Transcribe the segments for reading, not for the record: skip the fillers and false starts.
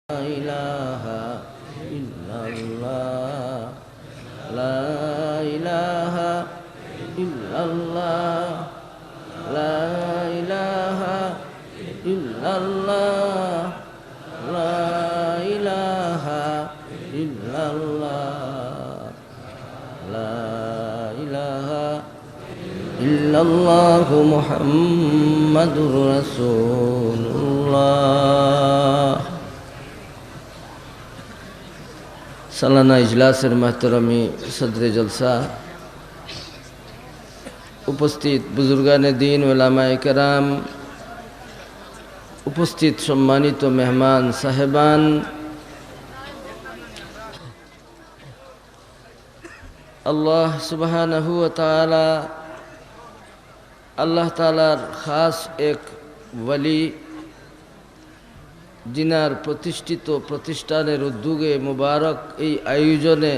إله إلا الله لا إله إلا الله لا إله إلا الله لا إله إلا الله لا إله إلا الله محمد رسول الله সালানা ইজলাসের মাহতারামি সদরে জলসা উপস্থিত বুজুর্গানে দিন উলামায়ে কেরাম, উপস্থিত সম্মানিত মেহমান সাহেবান, আল্লাহ সুবহানাহু ওয়া তাআলা আল্লাহ তাআলার খাস এক ওয়ালি, জিনার প্রতিষ্ঠিত প্রতিষ্ঠানের উদ্যোগে মুবারক এই আয়োজনে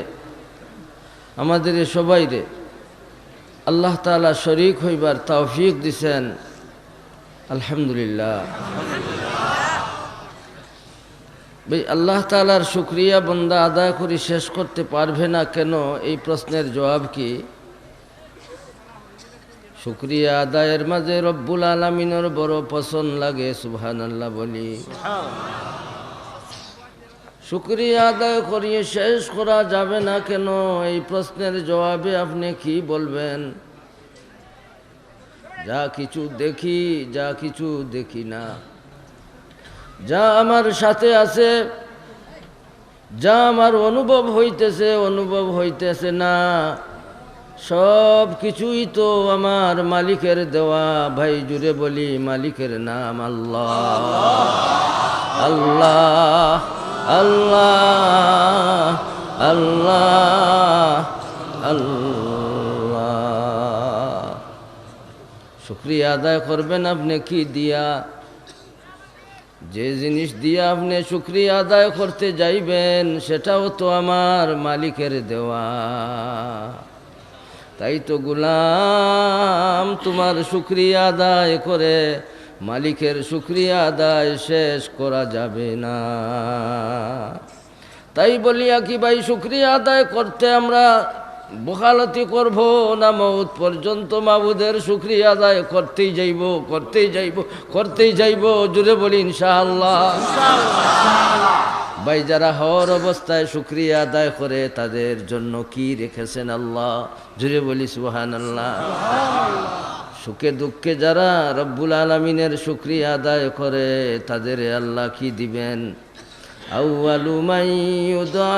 আমাদের সবাইরে আল্লাহ তাআলা শরীক হইবার তৌফিক দিছেন। আলহামদুলিল্লাহ। ভাই, আল্লাহ তাআলার শুকরিয়া বান্দা আদায় করে শেষ করতে পারবে না কেন, এই প্রশ্নের জবাব কি? শুকরিয়া আদায়ের মাঝে রব্বুল আলামিনের বড় পছন্দ লাগে, সুবহানাল্লাহ বলি। শুকরিয়া আদায় করিয়ে শেষ করা যাবে না কেন, এই প্রশ্নের জবাবে আপনি কি বলবেন? যা কিছু দেখি, যা কিছু দেখি না, যা আমার সাথে আছে, যা আমার অনুভব হইতেছে না, সব কিছুই তো আমার মালিকের দেওয়া। ভাই জুড়ে বলি, মালিকের নাম আল্লাহ। আল্লাহ আল্লাহ আল্লাহ আল্লাহ। শুকরিয়া আদায় করবেন আপনি কি দিয়া? যে জিনিস দিয়া আপনি শুকরিয়া আদায় করতে যাইবেন সেটাও তো আমার মালিকের দেওয়া। তাই তো গোলাম, তোমার শুকরিয়া আদায় করে মালিকের শুকরিয়া আদায় শেষ করা যাবে না। তাই বলিয়া কি ভাই, শুকরিয়া আদায় করতে আমরা বখালতি করব না? মওত পর্যন্ত মাবুদের শুকরিয়া আদায় করতেই যাইব। জুড়ে বলি ইনশাআল্লাহ। ভাই, যারা হওয়ার অবস্থায় শুকরিয়া আদায় করে তাদের জন্য কি রেখেছেন আল্লাহ? জুড়ে বলি সুবহানাল্লাহ। সুখে দুঃখে যারা রব্বুল আলামিনের শুকরিয়া আদায় করে তাদের আল্লাহ কি দিবেন? আউয়ালু মান ইউদা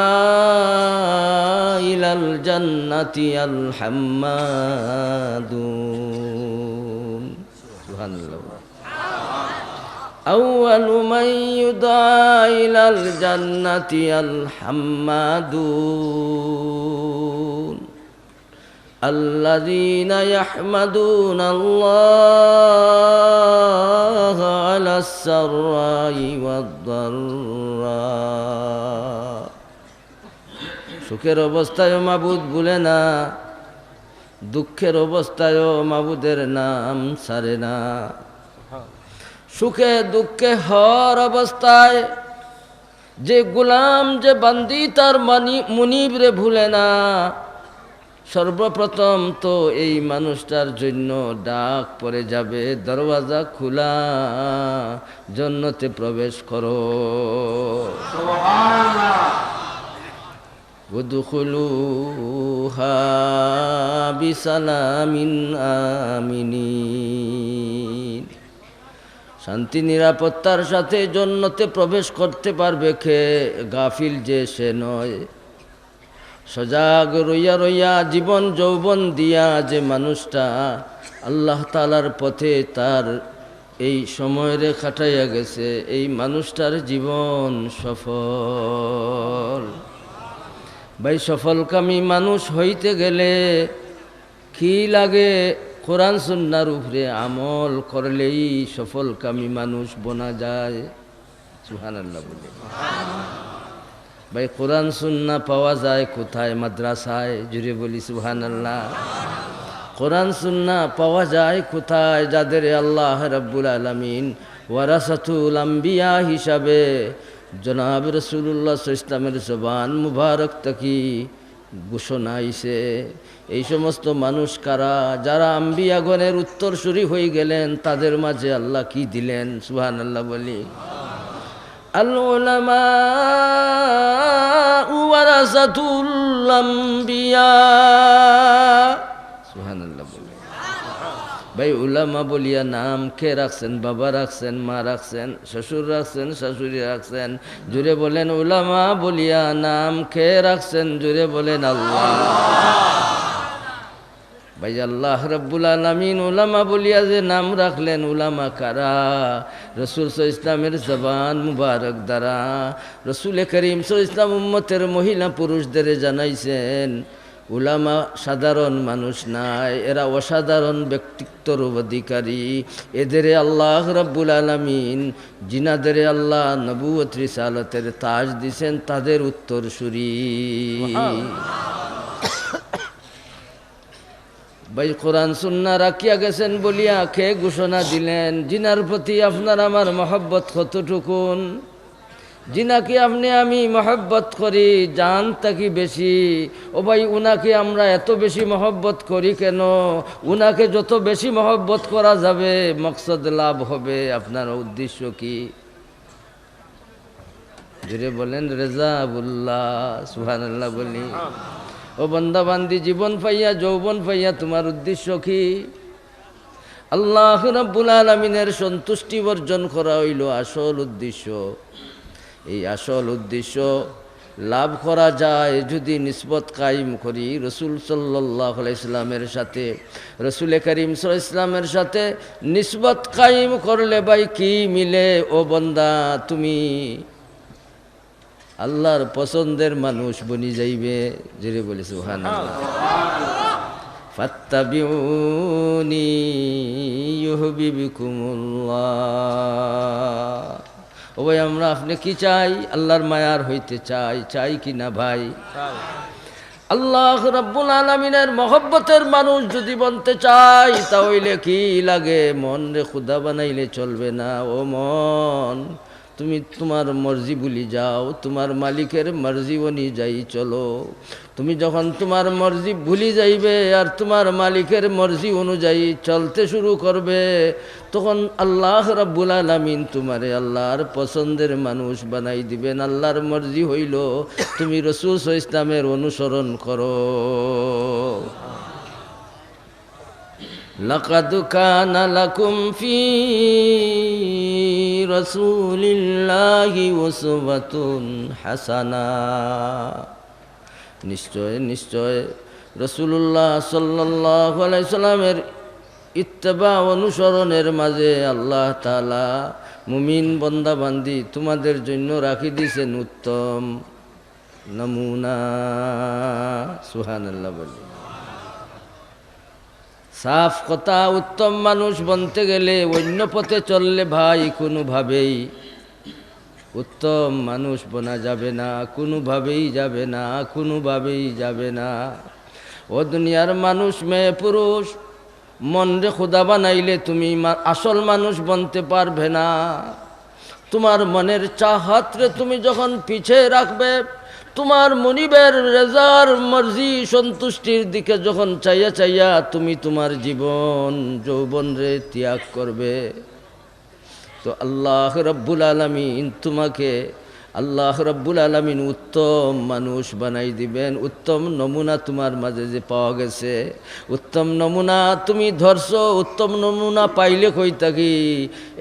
ইলাল জান্নাতি আল হাম্মাদুন। সুবহানাল্লাহ। আউয়ালু মান ইউদা ইলাল জান্নাতি আল হাম্মাদুন الذين يحمدون الله على السراء والضراء। সুখের অবস্থায়ও মাবুদ ভুলে না, দুঃখের অবস্থায়ও মাবুদের নাম ছাড়ে না। সুখে দুঃখে হর অবস্থায় যে গোলাম, যে বান্দি তার মুনিবরে ভুলে না, সর্বপ্রথম তো এই মানুষটার জন্য ডাক পড়ে যাবে, দরওয়াজা খোলা, জান্নাতে প্রবেশ করো। উদখুলুহা বিসালামিন আমিনিন। শান্তি নিরাপত্তার সাথে জান্নাতে প্রবেশ করতে পারবে কে? গাফিল যে সে নয়। সজাগ রইয়া জীবন যৌবন দিয়া যে মানুষটা আল্লাহ তাআলার পথে তার এই সময়ের কাটাইয়া গেছে, এই মানুষটার জীবন সফল। ভাই, সফলকামী মানুষ হইতে গেলে কি লাগে? কোরআন সুন্নাহর উপরে আমল করলেই সফলকামী মানুষ বনা যায়। সুবহানাল্লাহ বলে। ভাই, কোরআন সুন্নাহ পাওয়া যায় কোথায়? মাদ্রাসায়। জুড়ে বলি সুবহানাল্লাহ। কোরআন সুন্নাহ পাওয়া যায় কোথায়? যাদের আল্লাহ রাব্বুল আলামিন ওয়ারাসাতুল আম্বিয়া হিসাবে জনাব রাসূলুল্লাহ সাল্লাল্লাহু আলাইহি ওয়াসাল্লামের জবান মুবারক থেকে ঘোষণা আইছে। এই সমস্ত মানুষ কারা? যারা আম্বিয়াগণের উত্তরসূরি হয়ে গেলেন, তাদের মাঝে আল্লাহ কি দিলেন? সুবহানাল্লাহ বলি। আল উলামা ওয়ারাসাতুল আম্বিয়া। সুবহানাল্লাহ বলি। ভাই উলামা বলিয়া নাম কে রাখছেন? বাবা রাখছেন, মা রাখছেন, শ্বশুর রাখছেন, শাশুড়ি রাখছেন। জুড়ে বলেন উলামা বলিয়া নাম কে রাখছেন? জুড়ে বলেন আল্লাহ। ভাই আল্লাহ রাব্বুল আলামিন উলামা বলিয়া যে নাম রাখলেন, উলামা কারা? রাসূল সাল্লাল্লাহু আলাইহি ওয়াসাল্লামের জবান মুবারক দ্বারা রাসূল করিম সাল্লাল্লাহু আলাইহি ওয়াসাল্লাম উম্মতের মহিলা পুরুষদের জানাইছেন, উলামা সাধারণ মানুষ নাই, এরা অসাধারণ ব্যক্তিত্বর অধিকারী। এদেরে আল্লাহ রাব্বুল আলামিন জিনাদেরে আল্লাহ নবুয়ত রিসালাতের তাজ দিছেন, তাদের উত্তরসূরি। ভাই কোরআন সুন্নাহ রাখিয়া গেছেন বলিয়া কে ঘোষণা দিলেন? জিনার প্রতি আপনার আমার মহব্বত কতটুকুন? জিনাকে আপনি আমি মহব্বত করি জান তাকি বেশি। ও ভাই উনাকে আমরা এত বেশি মহব্বত করি কেন? উনাকে যত বেশি মহব্বত করা যাবে মকসদ লাভ হবে। আপনার উদ্দেশ্য কি? জুড়ে বলেন রেজাবুল্লাহ। সুবহানাল্লাহ বলি। ও বান্দা বান্দি, জীবন পাইয়া যৌবন পাইয়া তোমার উদ্দেশ্য কি? আল্লাহ রাব্বুল আলামিনের সন্তুষ্টি অর্জন করা হইল আসল উদ্দেশ্য। এই আসল উদ্দেশ্য লাভ করা যায় যদি নিসবত কায়েম করি রাসূল সাল্লাল্লাহু আলাইহি ওয়াসাল্লামের সাথে। রাসূল করিম সাল্লাল্লাহু আলাইহি ওয়াসাল্লামের সাথে নিসবত কায়েম করলে ভাই কি মিলে? ও বান্দা, তুমি আল্লাহর পছন্দের মানুষ বনি যাইবে। জোরে বলি সুবহানাল্লাহ। ফাত্তাবিউনি ইউহিব্বুকুমুল্লাহ। ও ভাই আমরা আপনি কি চাই? আল্লাহর মায়ার হইতে চাই। চাই কি না ভাই? আল্লাহ রাব্বুল আলামিনের মহব্বতের মানুষ যদি বনতে চাই, তাহলে কি লাগে? মন রে খুদা বানাইলে চলবে না। ও মন, তুমি তোমার মর্জি ভুলি যাও, তোমার মালিকের মর্জি অনুযায়ী চলো। তুমি যখন তোমার মর্জি ভুলি যাইবে আর তোমার মালিকের মর্জি অনুযায়ী চলতে শুরু করবে, তখন আল্লাহ রাব্বুল আলামিন তোমারে আল্লাহর পছন্দের মানুষ বানাই দিবেন। আল্লাহর মর্জি হইল তুমি রাসূল সাল্লাল্লাহু আলাইহি ওয়াসাল্লামের অনুসরণ করো। লাকাদ কানা লাকুম ফি রাসূলিল্লাহি উসওয়াতুন হাসানা। নিশ্চয় নিশ্চয় রাসূলুল্লাহ সাল্লাল্লাহু আলাইহি ওয়াসাল্লামের ইত্তেবা অনুসরণের মাঝে আল্লাহ তাআলা মুমিন বান্দা বান্দি তোমাদের জন্য রাখি দিয়েছেন উত্তম নমুনা। সুবহানাল্লাহ বলি। সাফ কথা, উত্তম মানুষ বনতে গেলে অন্য পথে চললে ভাই কোনোভাবেই উত্তম মানুষ বনা যাবে না, কোনোভাবেই যাবে না, কোনোভাবেই যাবে না। ও দুনিয়ার মানুষ, মেয়ে পুরুষ, মন রে খুদা বানাইলে তুমি আসল মানুষ বনতে পারবে না। তোমার মনের চাহাত রে তুমি যখন পিছে রাখবে, তোমার মনিবের রেজার মর্জি সন্তুষ্টির দিকে যখন চাইয়া চাইয়া তুমি তোমার জীবন যৌবন রে ত্যাগ করবে, তো আল্লাহ রাব্বুল আলামিন তোমাকে আল্লাহ রাব্বুল আলামিন উত্তম মানুষ বানাই দিবেন। উত্তম নমুনা তোমার মাঝে যে পাওয়া গেছে, উত্তম নমুনা তুমি ধরছো। উত্তম নমুনা পাইলে কই থাকি?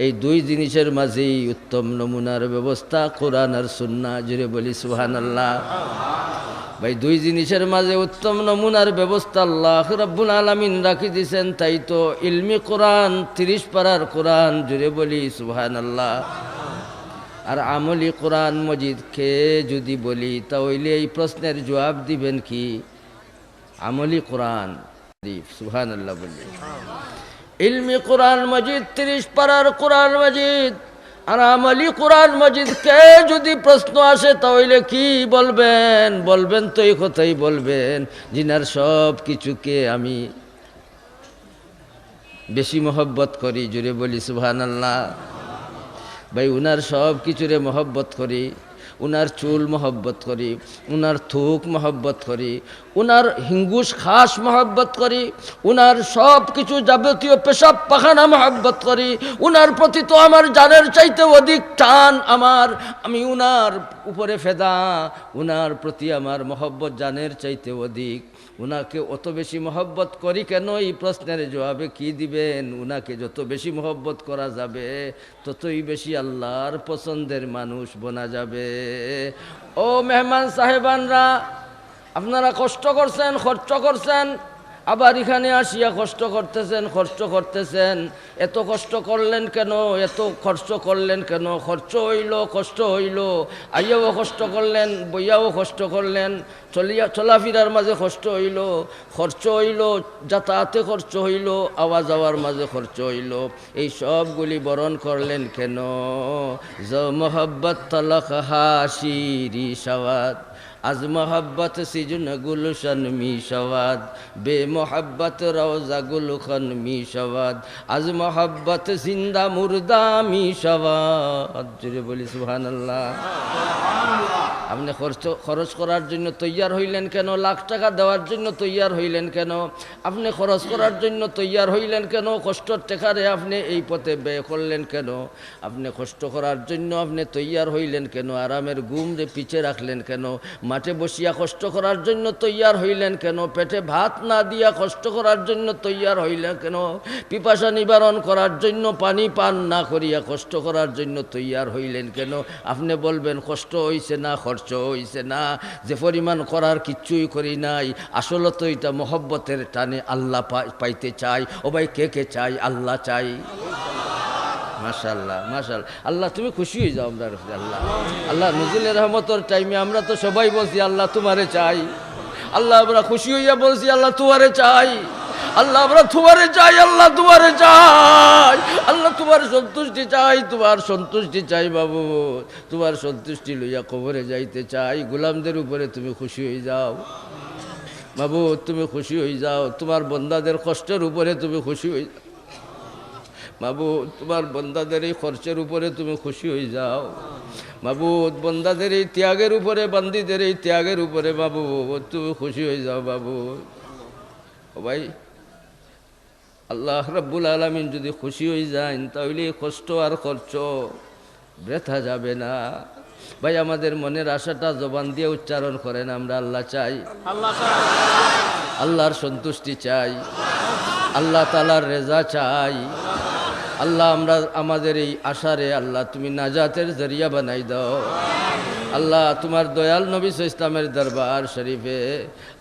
এই দুই জিনিসের মাঝেই উত্তম নমুনার ব্যবস্থা, কোরআন আর সুন্নাহ। জুড়ে বলি সুবহানাল্লাহ। ভাই দুই জিনিসের মাঝে উত্তম নমুনার ব্যবস্থা আল্লাহ রাব্বুল আলামিন রাখি দিয়েছেন। তাই তো ইলমি কোরআন, 30 পারার কোরআন। জুড়ে বলি সুবহানাল্লাহ। আর আমলি কোরআন মজিদ কে যদি বলি, তাহলে এই প্রশ্নের জবাব দিবেন কি? আমলি কোরআন। সুবহানাল্লাহ বলি। ইলমি কোরআন মজিদ 30 পারার কোরআন মজিদ আর আমলি কোরআন মজিদ কে যদি প্রশ্ন আসে, তাহলে কি বলবেন? বলবেন তো এই কথাই বলবেন, জিনার সব কিছুকে আমি বেশি মহব্বত করি। জুড়ে বলি সুবহানাল্লাহ। ভাই উনার সব কিছুরে মহব্বত করি, উনার চুল মহব্বত করি, উনার থুক মহব্বত করি, উনার হিঙ্গুস খাস মহব্বত করি, উনার সব কিছু যাবতীয় পেশাব পাখানা মহব্বত করি। উনার প্রতি তো আমার জানের চাইতে অধিক টান আমার, আমি উনার উপরে ফেদা, উনার প্রতি আমার মহব্বত জানের চাইতে অধিক। উনাকে অত বেশি মহব্বত করি কেন, এই প্রশ্নের জবাবে কি দিবেন? উনাকে যত বেশি মহব্বত করা যাবে ততই বেশি আল্লাহর পছন্দের মানুষ বনা যাবে। ও মেহমান সাহেবানরা, আপনারা কষ্ট করছেন, খরচ করছেন, আবার এখানে আসিয়া কষ্ট করতেছেন, খরচ করতেছেন। এত কষ্ট করলেন কেন? এত খরচ করলেন কেন? খরচ হইল, কষ্ট হইল, আইয়াও কষ্ট করলেন, বইয়াও কষ্ট করলেন, চলাফেরার মাঝে কষ্ট হইল, খরচ হইল, যাতায়াতে খরচ হইল, আওয়া যাওয়ার মাঝে খরচ হইল। এই সবগুলি বরণ করলেন কেন? জ মোহব্বত তলক হাসিরি সওয়াদ, আজ মোহব্বত সিজন গুলশন মি সওয়াদ, বে মোহব্বত রওজা গুলখন মি সওয়াদ, আজ মোহব্বত জিন্দা মুর্দা মি সওয়াদ। জুড়ে বলি সুবহানাল্লাহ। আপনি খরচ করার জন্য তৈয়ার হইলেন কেন? লাখ টাকা দেওয়ার জন্য তৈয়ার হইলেন কেন? আপনি খরচ করার জন্য তৈয়ার হইলেন কেন? কষ্টর টেকারে আপনি এই পথে ব্যয় করলেন কেন? আপনি কষ্ট করার জন্য আপনি তৈয়ার হইলেন কেন? আরামের ঘুমরে পিছে রাখলেন কেন? মাঠে বসিয়া কষ্ট করার জন্য তৈয়ার হইলেন কেন? পেটে ভাত না দিয়া কষ্ট করার জন্য তৈয়ার হইলেন কেন? পিপাসা নিবারণ করার জন্য পানি পান না করিয়া কষ্ট করার জন্য তৈয়ার হইলেন কেন? আপনি বলবেন কষ্ট হইছে না, খরচ হইছে না, যে পরিমাণ করার কিচ্ছুই করি নাই। আসলে তো এটা মহব্বতের টানে আল্লাহ পাইতে চাই। ও ভাই, কে কে চাই? আল্লাহ চাই। মাশাআল্লাহ, মাশাআল্লাহ। আল্লাহ তুমি খুশি হয়ে যাও আমরা। আল্লাহ, আল্লাহ নজরুলের রহমতের টাইমে আমরা তো সবাই বলছি আল্লাহ তোমারে চাই। আল্লাহ আমরা খুশি হইয়া বলছি আল্লাহ তোমারে চাই। আল্লাহ আমরা তোমারে চাই, আল্লাহ তোমারে চাই, আল্লাহ তোমার সন্তুষ্টি চাই, তোমার সন্তুষ্টি চাই বাবু, তোমার সন্তুষ্টি লইয়া কবরে যাইতে চাই। গোলামদের উপরে তুমি খুশি হয়ে যাও বাবু, তুমি খুশি হয়ে যাও। তোমার বন্দাদের কষ্টের উপরে তুমি খুশি হয়ে যাও মাবুদ, তোমার বন্দাদের এই খরচের উপরে তুমি খুশি হয়ে যাও মাবুদ, বন্দাদের এই ত্যাগের উপরে, বান্দিদের এই ত্যাগের উপরে বাবু তুমি খুশি হয়ে যাও বাবু। ও ভাই, আল্লাহ রাব্বুল আলামিন যদি খুশি হয়ে যান তাহলে কষ্ট আর খরচ বৃথা যাবে না। ভাই, আমাদের মনের আশাটা জবান দিয়ে উচ্চারণ করেন, আমরা আল্লাহ চাই, আল্লাহর সন্তুষ্টি চাই, আল্লাহ তাআলার রেজা চাই। আল্লাহ আমরা আমাদের এই আশারে আল্লাহ তুমি নাজাতের জরিয়া বানাই দাও। আল্লাহ তোমার দয়াল নবী ইসলামের দরবার শরীফে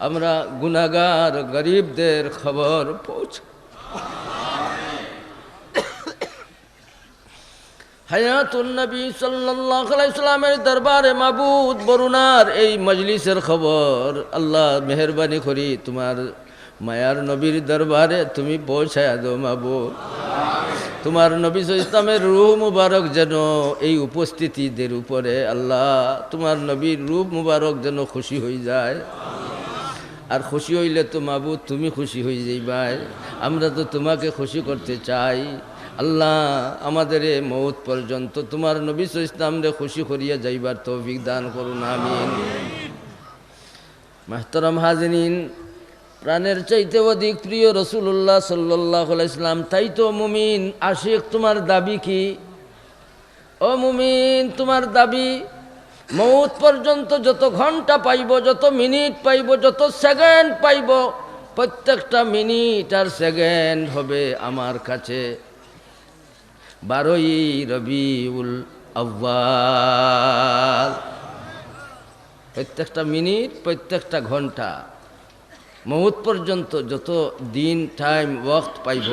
আমরা গুনাহগার গরিবদের খবর পৌঁছে হায়াতুন নবী সাল্লাল্লাহু আলাইহি সাল্লামের দরবারে মাবুদ বরুণার এই মজলিসের খবর আল্লাহ মেহেরবানি করি তোমার মায়ার নবীর দরবারে তুমি পৌঁছায়া দাও মাবুদ। তোমার নবী ইসলামের রূহ মুবারক যেন এই উপস্থিতিদের উপরে আল্লাহ তোমার নবীর রূপ মুবারক যেন খুশি হয়ে যায়। আর খুশি হইলে তো মাবুদ তুমি খুশি হয়ে যাইবাই, আমরা তো তোমাকে খুশি করতে চাই। আল্লাহ আমাদের এই মৌত পর্যন্ত তোমার নবী ইসলামরে খুশি করিয়া যাইবার তৌফিক দান করুন, আমিন। মাহতারাম হাজিরিন, প্রাণের চাইতে অধিক প্রিয় রসুল্লাহ সাল্লাল্লাহু আলাইহি সাল্লাম, তাই তো মুমিন আশিক তোমার দাবি কি? ও মুমিন, তোমার দাবি মৌত পর্যন্ত যত ঘন্টা পাইব, যত মিনিট পাইব, যত সেকেন্ড পাইব, প্রত্যেকটা মিনিট আর সেকেন্ড হবে আমার কাছে 12ই রবিউল আউয়াল। প্রত্যেকটা মিনিট, প্রত্যেকটা ঘন্টা, মৌত পর্যন্ত যত দিন, টাইম, ওয়াক্ত পাইব,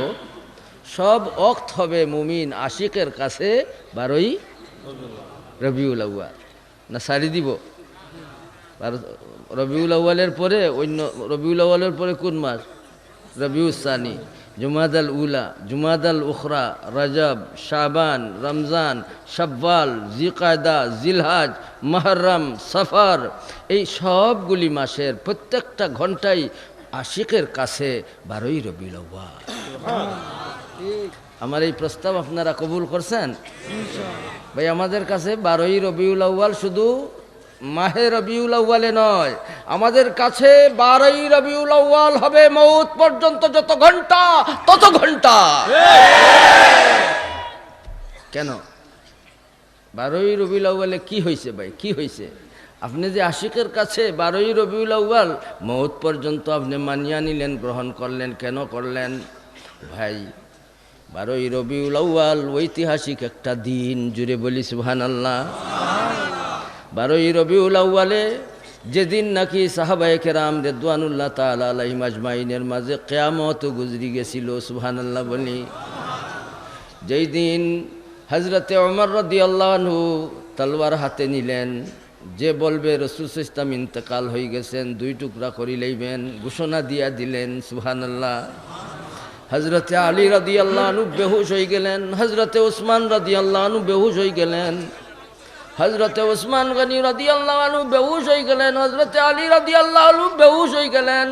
সব ওয়াক্ত হবে মুমিন আশিকের কাছে 12ই রবিউল আউয়াল। না সারি দিব? রবিউল আউয়ালের পরে অন্য, রবিউল আউয়ালের পরে কোন মাস? রবিউল সানি, জুমাদাল উলা, জুমাদাল উখরা, রজব, শাবান, রমজান, শাব্বাল, জিকায়দা, জিলহাজ, মুহররম, সফর, এই সবগুলি মাসের প্রত্যেকটা ঘন্টাই আশিকের কাছে 12ই রবিউল আউয়াল। আমার এই প্রস্তাব আপনারা কবুল করছেন? ভাই আমাদের কাছে 12ই রবিউল আউয়াল শুধু মাহে রবিউল আউয়ালে নয়, আমাদের কাছে 12ই রবিউল আউয়াল হবে মওত পর্যন্ত যত ঘন্টা তত ঘন্টা। কেন 12ই রবিউল আউয়ালে কি হয়েছে ভাই, কি হয়েছে? আপনি যে আশিকের কাছে 12ই রবিউল আউয়াল মওত পর্যন্ত আপনি মানিয়া নিলেন, গ্রহণ করলেন, কেন করলেন ভাই? 12ই রবিউল আউয়াল ঐতিহাসিক একটা দিন, জুড়ে বলি সুবহানাল্লাহ। 12ই রবিউল আউয়ালে যেদিন নাকি সাহাবায়ে কেরাম রিদওয়ানুল্লাহ তাআলা আলাইহিম আজমাইনের মাঝে কিয়ামত গুজরি গেছিল, সুবহানাল্লাহ বলি। যেই দিন হযরতে ওমর রাদিয়াল্লাহু আনহু তলোয়ার হাতে নিলেন, যে বলবে রাসূল সাল্লাল্লাহু আলাইহি ওয়াসাল্লাম ইন্তেকাল হয়ে গেছেন, 2 টুকরা করে লইবেন, ঘোষণা দিয়া দিলেন, সুবহানাল্লাহ। হযরতে আলী রাদিয়াল্লাহু আনহু বেহুশ হয়ে গেলেন, হযরতে ওসমান রাদিয়াল্লাহু আনহু বেহুশ হয়ে গেলেন, হযরতে ওসমান গনি রাদিয়াল্লাহু আনহু বেহুশ হয়ে গেলেন, হযরতে আলী রাদিয়াল্লাহু আনহু বেহুশ হয়ে গেলেন,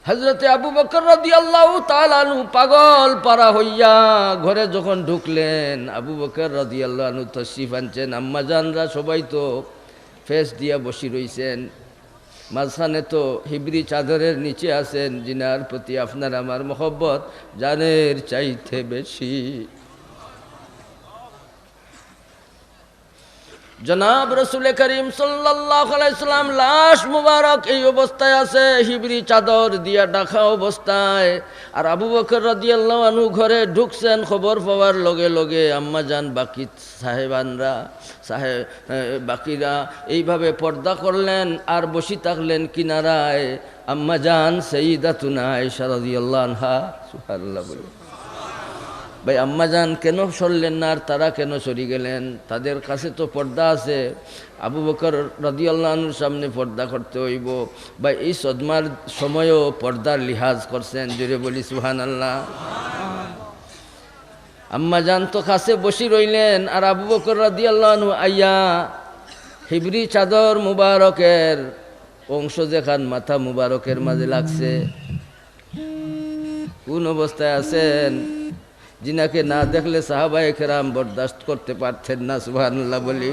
হযরতে আবু বকর রাদিয়াল্লাহু তাআলা আনহু পাগল পারা হইয়া ঘরে যখন ঢুকলেন, আবু বকর রাদিয়াল্লাহু আনহু তশরিফ আনছেন, আম্মাজানরা সবাই তো ফেস দিয়া বসি রইছেন, মাঝখানে তো হিবরি চাদরের নিচে আছেন, জিনার প্রতি আপনার আমার মহব্বত জানের চাইতে বেশি। জনাব রসুল করিম সাল্লাল্লাহু আলাইহি সাল্লাম লাশ মুবারক এই অবস্থায় আছে, হিবরি চাদর দিয়া ঢাকা অবস্থায়। আর আবু বকর রাদিয়াল্লাহু আনহু ঘরে ঢুকছেন, খবর পাওয়ার লগে লগে আম্মাজান বাকি সাহেবানরা বাকিরা এইভাবে পর্দা করলেন আর বসি থাকলেন কিনারায়। আম্মাজান সাইয়্যিদাতুনা আয়েশা রাদিয়াল্লাহু আনহা, সুবহানাল্লাহ বলে ভাই আম্মাজান কেন সরলেন না, আর তারা কেন সরি গেলেন? তাদের কাছে তো পর্দা আছে, আবু বকর রাদিয়াল্লাহু আনহুর সামনে পর্দা করতে হইব। ভাই এই সদমার সময়ও পর্দার লিহাজ করছেন, জোরে বলি সুবহানাল্লাহ। আম্মাজান তো কাছে বসি রইলেন, আর আবু বকর রাদিয়াল্লাহু আনহু আইয়া হিবরি চাদর মুবারকের অংশ যেখান মাথা মুবারকের মাঝে লাগছে, কোন অবস্থায় আছেন যিনাকে না দেখলে সাহাবায়ে কেরাম বরদাস্ত করতে পারতেন না, সুবহানাল্লাহ বলি।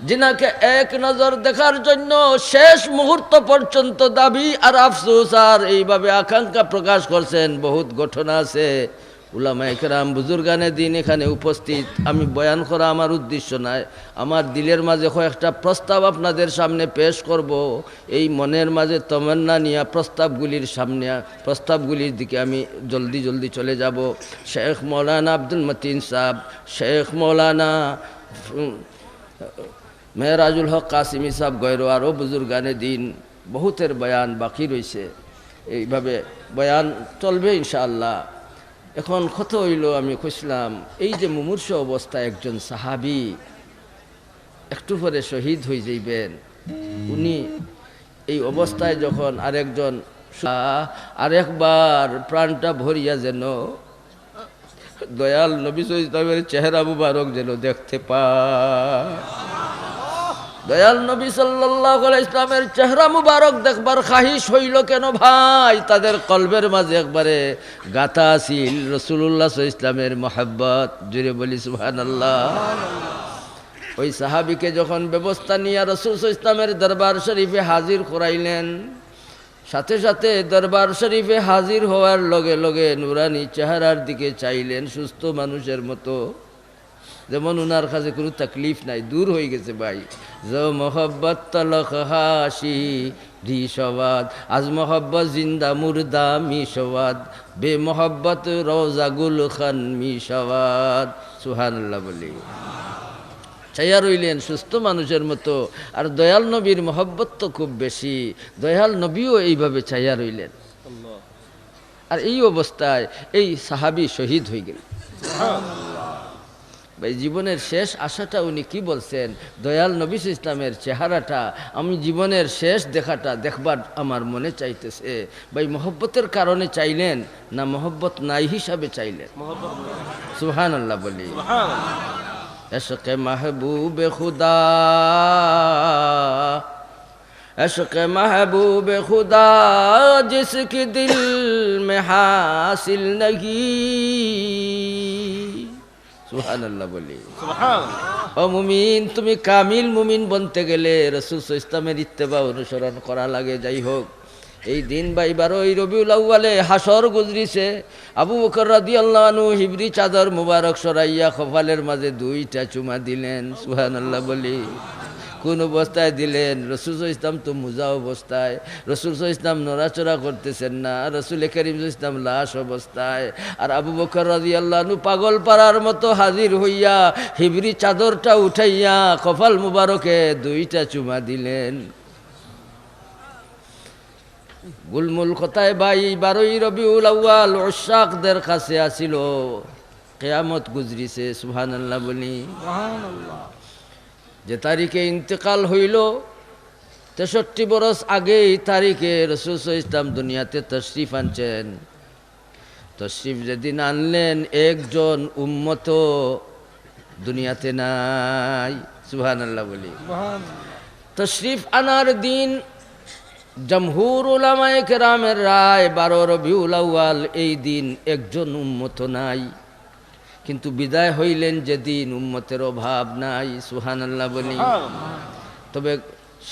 যিনাকে এক নজর দেখার জন্য শেষ মুহূর্ত পর্যন্ত দাবি আর আফসোস আর এইভাবে আকাঙ্ক্ষা প্রকাশ করছেন। বহুত ঘটনা আছে, উলামায়ে কেরাম বুজুর্গানে দিন এখানে উপস্থিত। আমি বয়ান করা আমার উদ্দেশ্য নয়, আমার দিলের মাঝে কয়েকটা প্রস্তাব আপনাদের সামনে পেশ করব। এই মনের মাঝে তমান্না নিয়ে প্রস্তাবগুলির দিকে আমি জলদি জলদি চলে যাব। শেখ মৌলানা আব্দুল মতিন সাহেব, শেখ মৌলানা মেহরাজুল হক কাসিমি সাহেব গয়রো আরও বুজুর্গানে দিন, বহুতের বয়ান বাকি রয়েছে, এইভাবে বয়ান চলবে ইনশাআল্লাহ। এখন কত হইল, আমি খুঁজলাম এই যে মুমূর্ষ অবস্থায় একজন সাহাবী একটু পরে শহীদ হয়ে যাইবেন, উনি এই অবস্থায় যখন আরেকবার প্রাণটা ভরিয়া যেন দয়াল নবী সাল্লাল্লাহু আলাইহি চেহারা মুবারক যেন দেখতে পায়। দয়াল নবী সাল্লাল্লাহু আলাইহি ইসলামের চেহারা মুবারক দেখবার খাহিশ হইল কেন ভাই? তাদের কলবের মাঝে একবারে গাথা আছিল রাসূলুল্লাহ সাল্লাল্লাহু আলাইহি ইসলামের মহব্বত, জুড়ে বলি সুবহানাল্লাহ। ওই সাহাবীকে যখন ব্যবস্থা নিয়ে রাসূল সাল্লাল্লাহু আলাইহি ইসলামের দরবার শরীফে হাজির করাইলেন, সাথে সাথে দরবার শরীফে হাজির হওয়ার লগে লগে নুরানি চেহারার দিকে চাইলেন, সুস্থ মানুষের মতো, যেমন উনার কাছে কোনো তকলিফ নাই, দূর হয়ে গেছে ভাই। যে মোহব্বত তলক হাসি রিসওয়াদ, আজ মোহব্বত জিন্দা মুর্দা মিসওয়াদ, বে মোহব্বত রোজা গুল খান মিসওয়াদ, সুবহানাল্লাহ বলি। চাইয়া রইলেন সুস্থ মানুষের মতো। আর দয়াল নবীর মহব্বত তো খুব বেশি, দয়াল নবীও এইভাবে চাইয়া রইলেন। আর এই অবস্থায় এই সাহাবী শহীদ হয়ে গেল। ভাই জীবনের শেষ আশাটা উনি কি বলছেন? দয়াল নবী ইসলামের চেহারাটা আমি জীবনের শেষ দেখবার আমার মনে চাইতেছে। ভাই মহব্বতের কারণে চাইলেন না মহব্বত নাই হিসাবে চাইলেন? সুবহানাল্লাহ বলি। इश्क़ महबूब खुदा, इश्क़ महबूब खुदा जिसकी दिल में हासिल नहीं, সুবহানাল্লাহ বলি। ও মুমিন, তুমি কামিল মুমিন বনতে গেলে রাসূল সাল্লাল্লাহু আলাইহি ওয়াসাল্লামের ইত্তেবা অনুসরণ করা লাগে। যাই হোক, এই দিন বা 12 রবিউল আউয়ালে হাসর গুজরিছে। আবু বকর রাদিয়াল্লাহু আনহু হিবরি চাদর মুবারক সরাইয়া কপালের মাঝে 2টা চুমা দিলেন। সুবহানাল্লাহ বলি। কোন অবস্থায় দিলেন? রাসূল সাল্লাল্লাহু আলাইহি ওয়াসাল্লাম তো মুজা অবস্থায়, রাসূল সাল্লাল্লাহু আলাইহি ওয়াসাল্লাম নড়াচড়া করতেছেন না, রাসূল করিম সাল্লাল্লাহু আলাইহি ওয়াসাল্লাম লাশ অবস্থায়। আর আবু বকর রাদিয়াল্লাহু আনহু পাগল পাড়ার মতো হাজির হইয়া হিবরি চাদরটা উঠাইয়া কপাল মুবারকে 2টা চুমা দিলেন। গুলমুল কথায় ভাই, 12 রবিউল আউয়াল উশাকদের কাছে আসিল কিয়ামত গুজরিছে। সুবহানাল্লাহ বলি। যে তারিখে ইন্তেকাল হইল 63 বরস আগে এই তারিখে রাসূল সাল্লাল্লাহু আলাইহি ওয়াসাল্লাম দুনিয়াতে তশরিফ আনছেন। তশরিফ যেদিন আনলেন, একজন উম্মত দুনিয়াতে নাই। সুবহানাল্লাহ বলি। তশরিফ আনার দিন জমহুর উলামায়ে কেরামের রায় 12 রবিউল আউয়াল, এই দিন একজন উম্মত নাই। কিন্তু বিদায় হইলেন যেদিন, উম্মতের অভাব নাই। সুবহানাল্লাহ বলি। তবে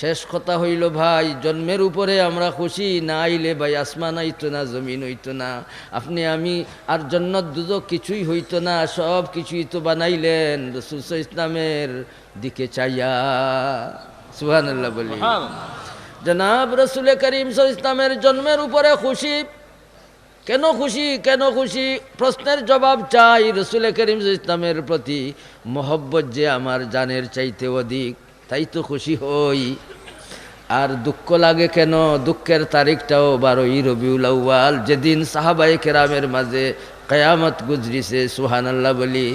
শেষ কথা হইল ভাই, জন্মের উপরে আমরা খুশি, না আইলে ভাই আসমান হইতো না, জমিন হইতো না, আপনি আমি আর জান্নাত দুজক কিছুই হইতো না। সব কিছুই তো বানাইলেন রাসূল সাল্লাল্লাহু আলাইহি ওয়াসাল্লামের দিকে চাইয়া। সুবহানাল্লাহ বলি। জনাব রাসূল করিম সাল্লাল্লাহু আলাইহি ওয়াসাল্লামের জন্মের উপরে খুশি। কেন খুশি? কেন খুশি? প্রশ্নের জবাব চাই। রাসূল করিম সাল্লাল্লাহু আলাইহি ওয়াসাল্লামের প্রতি মহব্বত যে আমার জানের চাইতে অধিক, তাই তো খুশি হই। আর দুঃখ লাগে কেন? দুঃখের তারিখটাও 12 রবিউল আউয়াল, যেদিন সাহাবায়ে কেরামের মাঝে কিয়ামত গুজরিছে। সুবহানাল্লাহ বলি।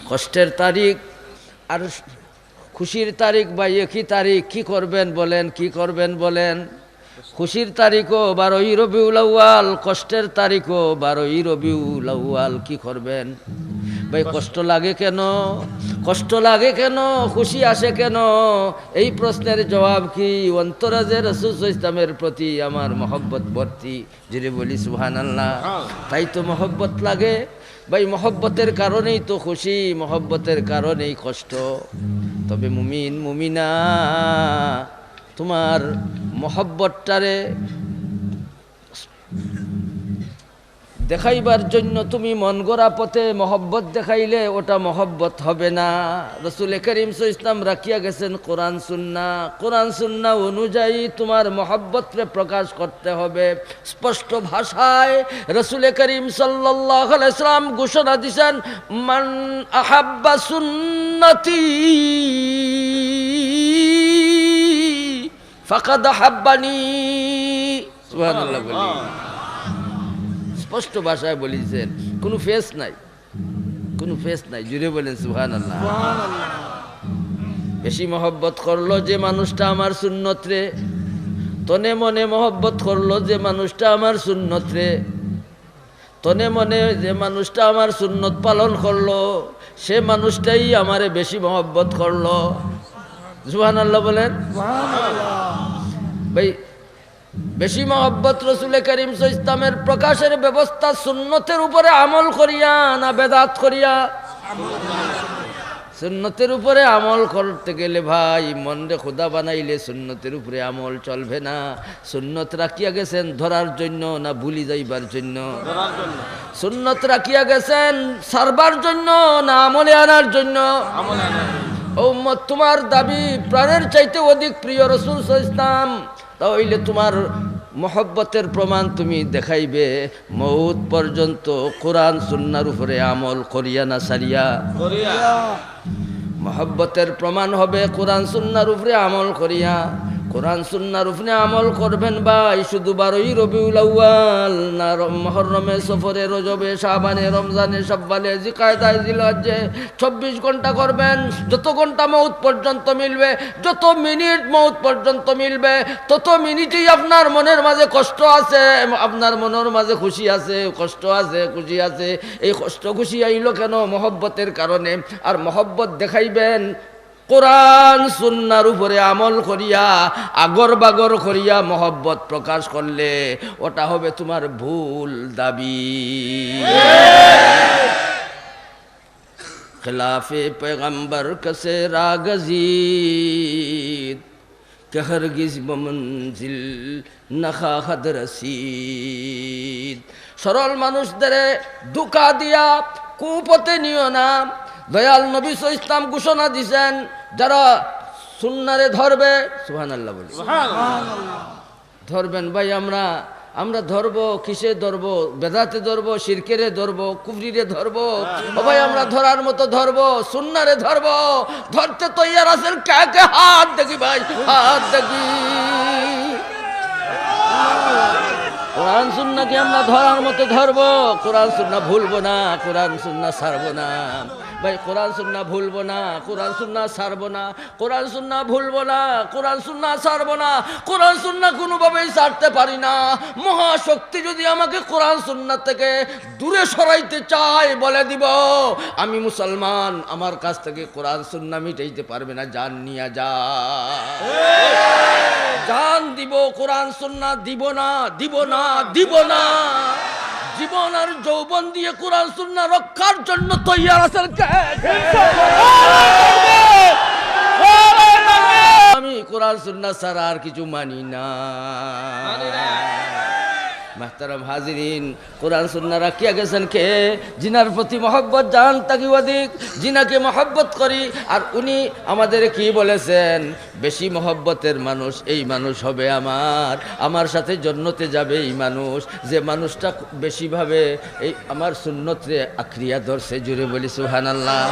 কষ্টের তারিখ আর খুশির তারিখ ভাই একই তারিখ। কি করবেন বলেন? কি করবেন বলেন? খুশির তারিখও 12 রবিউল আউয়াল, কষ্টের তারিখও 12 রবিউল আউয়াল। কি করবেন ভাই? কষ্ট লাগে কেন? কষ্ট লাগে কেন? খুশি আসে কেন? এই প্রশ্নের জবাব কি? অন্তরাজে রাসূল সাল্লাল্লাহু আলাইহি ওয়াসাল্লামের প্রতি আমার মহব্বত ভর্তি। যিনি বলি সুবহানাল্লাহ। তাই তো মহব্বত লাগে ভাই। মহব্বতের কারণেই তো খুশি, মহব্বতের কারণেই কষ্ট। তবে মুমিন মুমিনা, তোমার মহব্বতটারে দেখাইবার জন্য তুমি মন গড়া পথে মহব্বত দেখাইলে ওটা মহব্বত হবে না। রাসূল করিম সাল্লাল্লাহু আলাইহি ওয়াসাল্লাম রাখিয়া গেছেন কোরআন সুন্নাহ। কোরআন সুন্নাহ অনুযায়ী তোমার মহব্বতকে প্রকাশ করতে হবে স্পষ্ট ভাষায়। রাসূল করিম সাল্লাল্লাহু আলাইহি ওয়াসাল্লাম ঘোষণা দিয়েছেন, মান আহাব্বা সুন্নতি ফাকাদ আহাব্বানি। সুবহানাল্লাহ বলি। স্পষ্ট ভাষায় বলেছেন, কোনো ফেস নাই, কোনো ফেস নাই। জুড়ে বলেন সুবহানাল্লাহ। বেশি মহব্বত করলো যে মানুষটা আমার সুন্নত রে, তনে মনে মহব্বত করলো যে মানুষটা আমার সুন্নত রে, তনে মনে যে মানুষটা আমার সুন্নত পালন করলো, সে মানুষটাই আমারে বেশি মহব্বত করলো। সুবহানাল্লাহ বলেন। ভাই বেশি মহব্বত রাসূল করিম সাল্লাল্লাহু আলাইহি ওয়াসাল্লামের প্রকাশের ব্যবস্থা সুন্নতের উপরে আমল করিয়া না বেদাত করিয়া? সুন্নতের উপরে আমল করতে গেলে ভাই মনরে খোদা বানাইলে সুন্নতের উপরে আমল চলবে না। সুন্নত রাখিয়া গেছেন ধরার জন্য না ভুলি যাইবার জন্য? সুন্নত রাখিয়া গেছেন সারবার জন্য না আমলে আনার জন্য? ও উম্মত, তোমার দাবি প্রাণের চাইতে অধিক প্রিয় রাসূল সাল্লাল্লাহু আলাইহি ওয়াসাল্লাম, তাহলে তোমার মহব্বতের প্রমাণ তুমি দেখাইবে মউত পর্যন্ত কোরআন সুন্নাহর উপরে আমল করিয়া না সারিয়া? মহব্বতের প্রমাণ হবে কোরআন সুন্নাহর উপরে আমল করিয়া। কোরআন সুন্নাহর উপরে আমল করবেন ভাই শুধু 12 রবিউল আউয়াল না মুহররমে, সফরে, রজবে, শাবানে, রমজানে, শাওয়ালে, জিলকায়দায়, জিলহজ্জে 24 ঘন্টা করবেন। যত ঘন্টা মউত পর্যন্ত মিলবে, যত মিনিট মউত পর্যন্ত মিলবে, তত মিনিটেই আপনার মনের মাঝে কষ্ট আছে, আপনার মনের মাঝে খুশি আছে, কষ্ট আছে, খুশি আছে। এই কষ্ট খুশি আইলো কেন? মহব্বতের কারণে। আর মহব্বত দেখাইবেন কোরআন সুন্নাহর উপরে আমল করিয়া, আগর বাগর করিয়া মহব্বত প্রকাশ করলে ওটা হবে তোমার ভুল দাবি। खिलाफे पैगंबर कसे रागजीद कि हरगिज बमंजिल नखाहद रसीद। সরল মানুষদের ধোঁকা দিয়া কুপথে নিও না। দয়াল নবী ইসলাম ঘোষণা দিয়েছেন, যারা সুন্নারে ধরবে, সুবহানাল্লাহ বলি, ধরবেন ভাই। আমরা ধরবো কিসে ধরবো? বেদাতে ধরবো, শিরকেরে ধরবো, কুফরিরে ধরবো? ও ভাই আমরা ধরার মতো ধরবো, সুন্নারে ধরবো। ধরতে তৈয়ার আছেন? কে কে হাত দেখি ভাই, হাত দেখি। কোরআন সুন্নাহকে আমরা ধরার মতো ধরবো, কোরআন সুন্নাহ ভুলবো না, কোরআন সুন্নাহ ছাড়বো না ভাই। কোরআন সুন্নাহ ভুলবো না, কোরআন সুন্নাহ ছাড়বো না, কোরআন সুন্নাহ ভুলবো না, কোরআন সুন্নাহ ছাড়বো না। কোরআন সুন্নাহ কোনোভাবেই ছাড়তে পারি না। মহাশক্তি যদি আমাকে কোরআন সুন্নাহ থেকে দূরে সরাইতে চায়, বলে দিব আমি মুসলমান, আমার কাছ থেকে কোরআন সুন্নাহ মিটাইতে পারবে না, জান নিয়ে যা। জান দিব, কোরআন সুন্নাহ দিব না, দিব না, দিব না। জীবন আর যৌবন দিয়ে কোরআন সুন্নাহ রক্ষার জন্য তৈয়ার আছেন কে? আমি কোরআন সুন্নাহ ছাড়া আর কিছু মানি না। মাহতারাম হাজিরিন, কোরআন সুন্নাহ রাখিয়া গেছেন কে? জিনার প্রতি মহব্বত জান তাকি অধিক, জিনাকে মহব্বত করি। আর উনি আমাদের কি বলেছেন? বেশি মহব্বতের মানুষ এই মানুষ হবে আমার সাথে জান্নাতে যাবে এই মানুষ, যে মানুষটা বেশিভাবে এই আমার সুন্নতে আঁকড়িয়া ধরছে। জুড়ে বলি সুবহানাল্লাহ।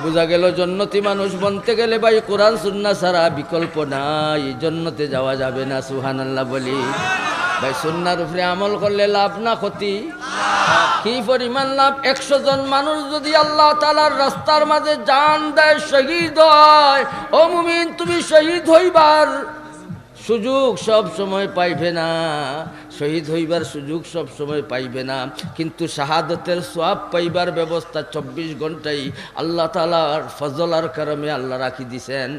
বোঝা গেল জান্নাতি মানুষ বনতে গেলে ভাই কোরআন সুন্নাহ ছাড়া বিকল্প নাই, জান্নাতে যাওয়া যাবে না। সুবহানাল্লাহ বলি ভাই। সুন্নাহর উপরে আমল করলে লাভ না ক্ষতি? কি পরিমাণ লাভ! 100 জন মানুষ যদি আল্লাহ তাআলার রাস্তার মাঝে জান দেয়, শহীদ হয়, ও মুমিন তুমি শহীদ হইবার সুযোগ সব সময় পাইবে না, শহীদ হইবার সুযোগ সব সময় পাইবে না, কিন্তু শাহাদতের সওয়াব পাইবার ব্যবস্থা 24 ঘন্টাই আল্লাহ তাআলার ফজল আর করমে আল্লাহ রাখি দিছেন।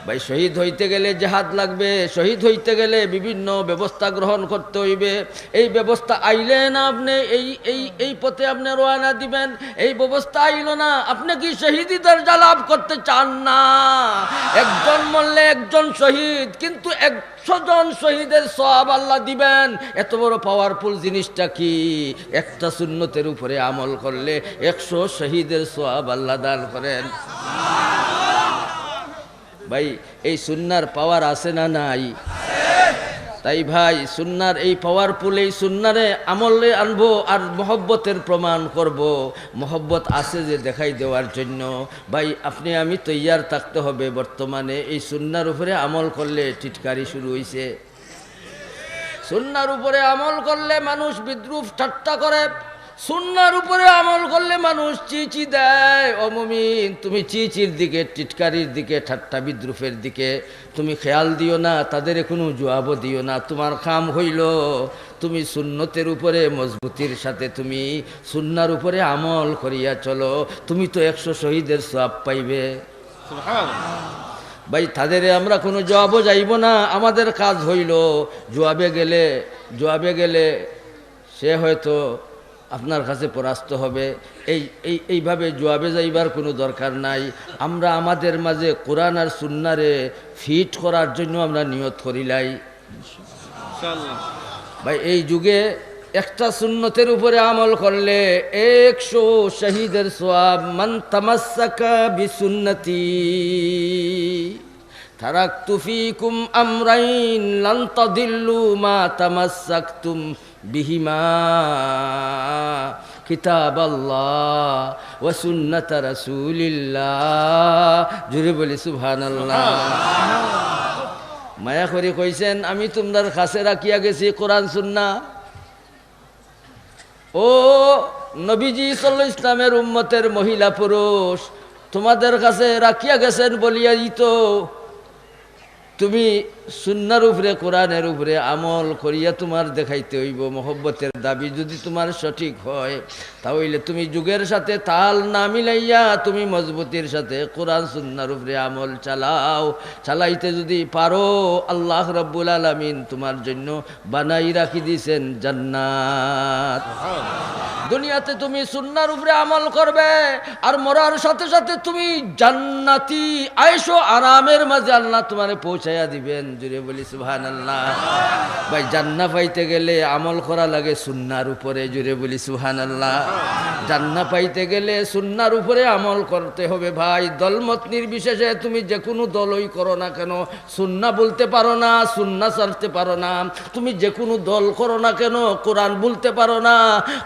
ভাই শহীদ হইতে গেলে জিহাদ লাগবে, শহীদ হইতে গেলে বিভিন্ন ব্যবস্থা গ্রহণ করতে হইবে। এই ব্যবস্থা আইলে না আপনি এই পথে আপনি রওনা দিবেন, এই ব্যবস্থা আইল না, আপনি কি শহীদি দরজা লাভ করতে চান না? একজন মরলে একজন শহীদ, কিন্তু 100 জন শহীদের সওয়াব আল্লাহ দিবেন। এত বড় পাওয়ারফুল জিনিসটা কি? একটা সুন্নতের উপরে আমল করলে 100 শহীদের সওয়াব আল্লাহ দান করেন। ভাই এই সুন্নার পাওয়ার আছে না নাই? তাই ভাই সুন্নার এই পাওয়ারফুল এই সুন্নারে আমলে আনবো আর মহব্বতের প্রমাণ করব। মহব্বত আছে যে দেখাই দেওয়ার জন্য ভাই আপনি আমি তৈয়ার থাকতে হবে। বর্তমানে এই সুন্নার উপরে আমল করলে টিটকারি শুরু হয়েছে। সুন্নার উপরে আমল করলে মানুষ বিদ্রুপ ঠাট্টা করে, সুন্নার উপরে আমল করলে মানুষ চিচি দেয়। ও মুমিন, তুমি চিচির দিকে, টিটকারির দিকে, ঠাট্টা বিদ্রুপের দিকে তুমি খেয়াল দিও না, তাদের কোনো জবাবও দিও না। তোমার কাম হইল তুমি সুন্নতের উপরে মজবুতির সাথে তুমি সুন্নার উপরে আমল করিয়া চলো, তুমি তো 100 শহীদের সওয়াব পাইবে। ভাই তাদের আমরা কোনো জবাবও যাইব না, আমাদের কাজ হইল জবাবে গেলে সে হয়তো আপনার কাছে পরাস্ত হবে। এইভাবে জবাবে যাইবার কোনো দরকার নাই। আমরা আমাদের মাঝে কোরআন আর সুন্নারে ফিট করার জন্য আমরা নিয়ত করিলাই। ভাই এই যুগে একটা সুন্নতের উপরে আমল করলে 100 শহীদের সওয়াব। মান তামাসসাকা বিসুন্নতি তারাকতু ফীকুম আমরাইন লান তাদিল্লু মা তামাসসাকতুম বিহিমা কিতাবাল্লাহ ওয়া সুন্নাত রাসূলিল্লাহ। জুড়ে বলি সুবহানাল্লাহ। মায়া করে কইছেন আমি তোমাদের কাছে রাখিয়া গেছি কোরআন সুন্নাহ। ও নবীজি সাল্লাল্লাহু আলাইহি ইসলামের উম্মতের মহিলা পুরুষ, তোমাদের কাছে রাখিয়া গেছেন বলিয়াই তো তুমি সুন্নার উপরে কোরআনের উপরে আমল করিয়া তোমার দেখাইতে হইব। মহব্বতের দাবি যদি তোমার সঠিক হয়, তাহলে তুমি যুগের সাথে তাল না মিলাইয়া তুমি মজবুতির সাথে কোরআন সুন্নার উপরে আমল চালাও। চালাইতে যদি পারো, আল্লাহ রাব্বুল আলামিন তোমার জন্য বানাই রাখি দিয়েছেন জান্নাত। দুনিয়াতে তুমি সুন্নাহর উপরে আমল করবে, আর মরার সাথে সাথে তুমি জান্নাতি আয়েশো আরামের মাঝে আল্লাহ তোমারে পৌঁছাইয়া দিবেন। জুড়ে বলি সুবহানাল্লাহ। ভাই জান্নাত পাইতে গেলে আমল করা লাগে সুন্নাহর উপরে। জুড়ে বলি সুবহানাল্লাহ। জান্নাত পাইতে গেলে সুন্নাহর উপরে আমল করতে হবে ভাই। দলমত নির্বিশেষে তুমি যে কোনো দলই করো না কেন, সুন্নাহ বলতে পারো না, সুন্নাহ ছাড়তে পারো না। তুমি যে কোনো দল করো না কেন, কোরআন বলতে পারো না,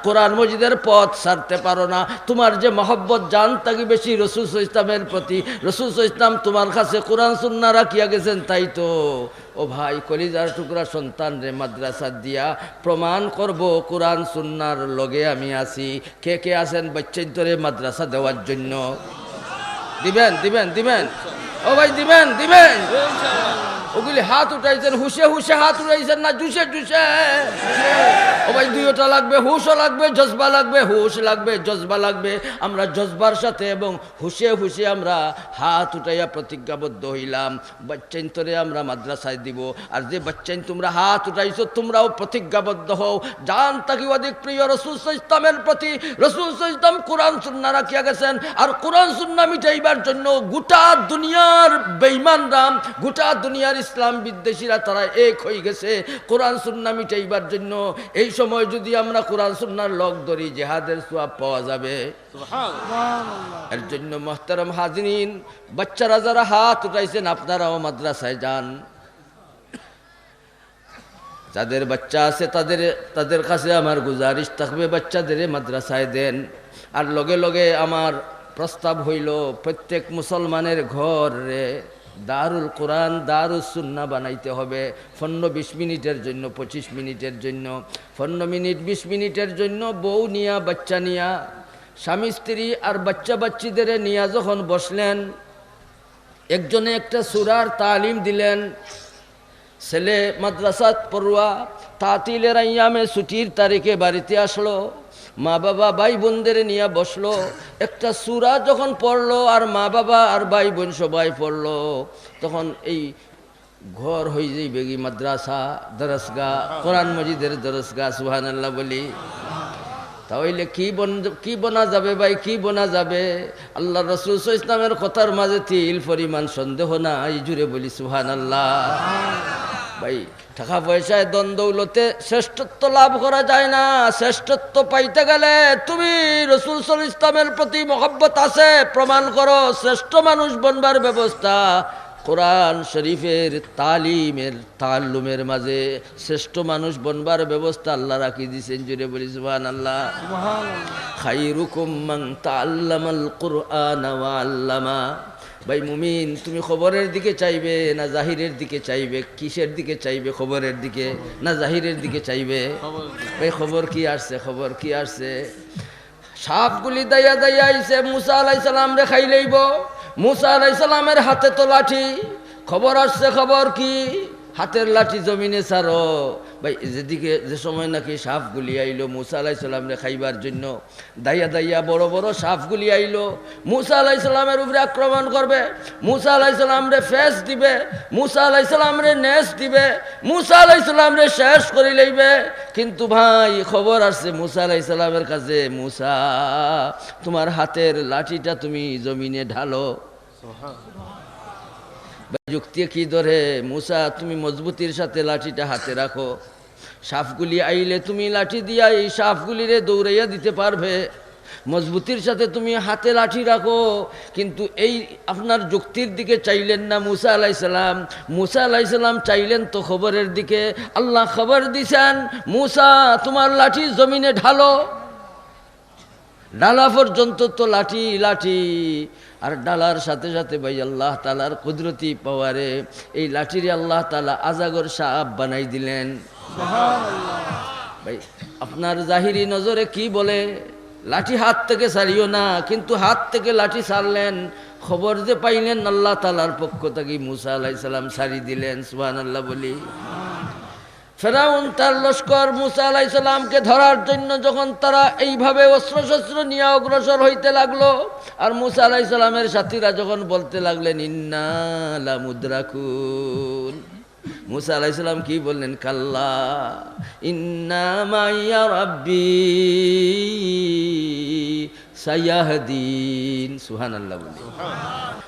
কোরআন মজিদের পথ ছাড়তে পারো না। তোমার যে মহব্বত জান থাকি বেশি রাসূল সাল্লাল্লাহু আলাইহি ওয়াসাল্লামের প্রতি, রাসূল সাল্লাল্লাহু আলাইহি ওয়াসাল্লাম তোমার কাছে কোরআন সুন্নাহ রাখিয়া গেছেন, তাই তো ও ভাই কলিজার টুকরা সন্তান রে মাদ্রাসা দিয়া প্রমাণ করব কোরআন সুন্নাহর লগে আমি আছি। কে কে আছেন বাচ্চাই তোরে মাদ্রাসা দেওয়ার জন্য? দিবেন দিবেন দিবেন ও ভাই দিবেন দিবেন। ওগুলি হাত উঠাইছেন, হুশে হুশে হাত উঠাইছেন না জুসে জুসে? ও ভাই দুইটা লাগবে, হুশও লাগবে, জজবা লাগবে। হুশ লাগবে, জজবা লাগবে। আমরা জজবার সাথে এবং হুশে হুশে আমরা হাত উঠাইয়া প্রতিজ্ঞাবদ্ধ হইলাম বাচ্চাইন তোরে আমরা মাদ্রাসায় দিব। আর যে বাচ্চাইন তোমরা হাত উঠাইছো তোমরাও প্রতিজ্ঞাবদ্ধ হও জান তাকি অধিক প্রিয় রাসূল সাল্লাল্লাহু আলাইহি ওয়াসাল্লামের প্রতি। রাসূল সাল্লাল্লাহু আলাইহি ওয়াসাল্লাম কোরআন সুন্নাহ রাখিয়া গেছেন, আর কোরআন সুন্নাহ মিটাইবার জন্য গোটা দুনিয়ার বেঈমানরা, গোটা দুনিয়ার ইসলাম বিদ্বেষীরা তারা এক হয়ে গেছে কোরআন সুন্নাহ মিটাইবার জন্য। এই সময় যদি আমরা কোরআন সুন্নাহর লগ ধরি জিহাদের সওয়াব পাওয়া যাবে। সুবহানাল্লাহ। এর জন্য মুহতারাম হাজিরিন, বাচ্চারা যারা হাত উঠাইছেন আপনারাও মাদ্রাসায় যান। যাদের বাচ্চা আছে তাদের কাছে আমার গুজারিশ থাকবে বাচ্চাদের মাদ্রাসায় দেন। আর লগে লগে আমার প্রস্তাব হইল প্রত্যেক মুসলমানের ঘরে দারুল কোরআন দারুস সুন্নাহ বানাইতে হবে। 15-20 মিনিটের জন্য, 25 মিনিটের জন্য, 15 মিনিট 20 মিনিটের জন্য বউ নিয়া বাচ্চা নিয়া, স্বামী স্ত্রী আর বাচ্চা বাচ্চিদের নিয়া যখন বসলেন, একজনে একটা সূরার তালিম দিলেন। ছেলে মাদ্রাসাত পড়ুয়া, তাতিলের আইয়ামে ছুটির তারিখে বাড়িতে আসলো, মা বাবা ভাই বোনদের নিয়ে বসলো, একটা সূরা যখন পড়লো আর মা বাবা আর ভাই বোন সবাই পড়লো, তখন এই ঘর হয়ে যাই বেগি মাদ্রাসা দরসগা, কোরআন মজিদের দরসগা। সুবহানাল্লাহ বলি। তাহলে কি বনা যাবে ভাই, কি বনা যাবে? আল্লাহ রাসূল সাল্লাল্লাহু আলাইহি ওয়াসাল্লামের কথার মাঝে তিল পরিমাণ সন্দেহ নাই। জুড়ে বলি সুবহানাল্লাহ। ভাই টাকা পয়সায় দন দৌলতে শ্রেষ্ঠত্ব লাভ করা যায় না। শ্রেষ্ঠত্ব পাইতে গেলে তুমি রাসূল সাল্লাল্লাহু আলাইহি ওয়াসাল্লামের প্রতি মহব্বত আছে প্রমাণ করো। শ্রেষ্ঠ মানুষ বনবার ব্যবস্থা কোরআন শরীফের তালিমের তাল্লুমের মাঝে শ্রেষ্ঠ মানুষ বনবার ব্যবস্থা আল্লাহ রাখি দিয়েছেন। জুড়ে বলি সুবহানাল্লাহ। খায়রুকুম মান তাআল্লামাল কুরআনা ওয়া আল্লামা। ভাই মুমিন, তুমি খবরের দিকে চাইবে না জাহিরের দিকে চাইবে? কিসের দিকে চাইবে? খবরের দিকে না জাহিরের দিকে চাইবে? ভাই খবর কি আসছে, খবর কি আসছে? সাপগুলি দাইয়া দাইয়া আইছে মুসা আলাইহিস সালাম রে খাই লইব। মুসা আলাইহিস সালামের হাতে তো লাঠি। খবর আসছে, খবর কি? হাতের লাঠি জমিনে ছাড়ো। ভাই যেদিকে যে সময় নাকি সাপগুলি আইলো মুসা আলাইহিস সালাম রে খাইবার জন্য, দাইয়া দাইয়া বড় বড় সাপগুলি আইলো, মুসা আলাইহিস সালামের উপরে আক্রমণ করবে, মুসা আলাইহিস সালাম রে ফেস দিবে, মুসা আলাইহিস সালাম রে নেস দিবে, মুসা আলাইহিস সালাম রে শেষ করে লইবে। কিন্তু ভাই খবর আসছে মুসা আলাইহিস সালামের কাছে, মুসা তোমার হাতের লাঠিটা তুমি জমিনে ঢালো। যুক্তি কি ধরে? মুসা তুমি মজবুতির সাথে লাঠিটা হাতে রাখো, সাপগুলি আইলে তুমি লাঠি দিয়া এই সাপগুলিরে দৌড়াইয়া দিতে পারবে। মজবুতির সাথে তুমি হাতে লাঠি রাখো। কিন্তু এই আপনার যুক্তির দিকে চাইলেন না মুসা আলাইহিস সালাম। মুসা আলাইহিস সালাম চাইলেন তো খবরের দিকে। আল্লাহ খবর দিছেন, মুসা তোমার লাঠি জমিনে ঢালো। ডালা পর্যন্ত তো লাঠি লাঠি, আর ডালার সাথে সাথে ভাই আল্লাহ তাআলার কুদরতি পাওয়ারে এই লাঠিরে আল্লাহ তাআলা আজাগর সাপ বানাই দিলেন। ভাই আপনার জাহিরি নজরে কি বলে? লাঠি হাত থেকে ছাড়িও না, কিন্তু হাত থেকে লাঠি ছাড়লেন, খবর যে পাইলেন আল্লাহ তাআলার পক্ষ থেকে মুসা আলাইহিস সালাম ছাড়ি দিলেন। সুবহানাল্লাহ বলি। ফেরাউন তার লস্কর মুসা আলাইহিস সালামকে ধরার জন্য যখন তারা এইভাবে অস্ত্রশস্ত্র নিয়ে অগ্রসর হইতে লাগলো, আর মুসা আলাইহিস সালামের সাথীরা যখন বলতে লাগলেন ইন্না লামুদরাকুন, মুসা আলাইহিস সালাম কি বললেন? কাল্লা ইন্না মাইয়া রাব্বি সায়াহদিন। সুবহানাল্লাহ বলি।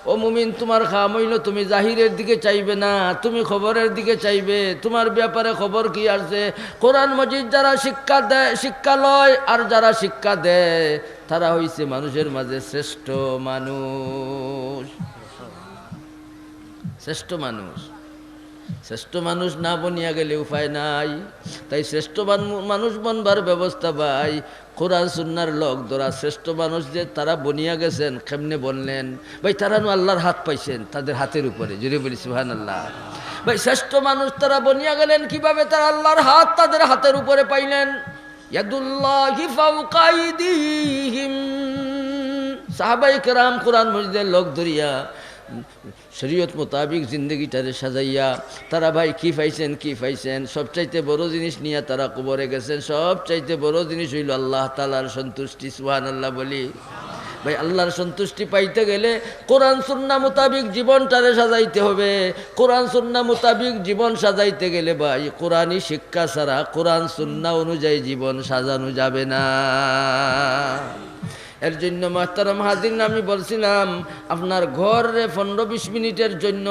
ও মুমিন, তোমার কাম হইল তুমি জাহিরের দিকে চাইবে না, তুমি খবরের দিকে চাইবে। তোমার ব্যাপারে খবর কি আছে? কোরআন মজিদ যারা শিক্ষা দেয়, শিক্ষা লয় আর যারা শিক্ষা দেয় তারা হইছে মানুষের মাঝে শ্রেষ্ঠ মানুষ। শ্রেষ্ঠ মানুষ, শ্রেষ্ঠ মানুষ না বনিয়া গেলে উপায় নাই। তাই শ্রেষ্ঠ মানুষ বনবার ব্যবস্থা ভাই কোরআন সুন্নাহর লোক ধরা। শ্রেষ্ঠ মানুষ যে তারা বনিয়া গেছেন, কেমনে বললেন ভাই? তারা আল্লাহর হাত পাইছেন তাদের হাতের উপরে, জুড়ে বলি সুবহানাল্লাহ। ভাই শ্রেষ্ঠ মানুষ তারা বনিয়া গেলেন কিভাবে? তারা আল্লাহর হাত তাদের হাতের উপরে পাইলেন। ইয়াদুল্লাহি ফাওকা আইদিহিম। সাহাবায়ে কেরাম কোরআন মজিদের লোক ধরিয়া শরীয়ত মোতাবিক জিন্দগিটারে সাজাইয়া তারা ভাই কি পাইছেন, কি পাইছেন? সবচাইতে বড় জিনিস নিয়ে তারা কবরে গেছেন। সবচাইতে বড় জিনিস হইল আল্লাহ তাআলার সন্তুষ্টি। সুবহানাল্লাহ বলি। ভাই আল্লাহর সন্তুষ্টি পাইতে গেলে কোরআন সুন্নাহ মোতাবিক জীবনটারে সাজাইতে হবে। কোরআন সুন্নাহ মোতাবিক জীবন সাজাইতে গেলে ভাই কোরআনী শিক্ষা ছাড়া কোরআন সুন্নাহ অনুযায়ী জীবন সাজানো যাবে না। এর জন্য মুহতারাম হাজিরিন, আমি বলছিলাম আপনার ঘরে 15-20 মিনিটের জন্য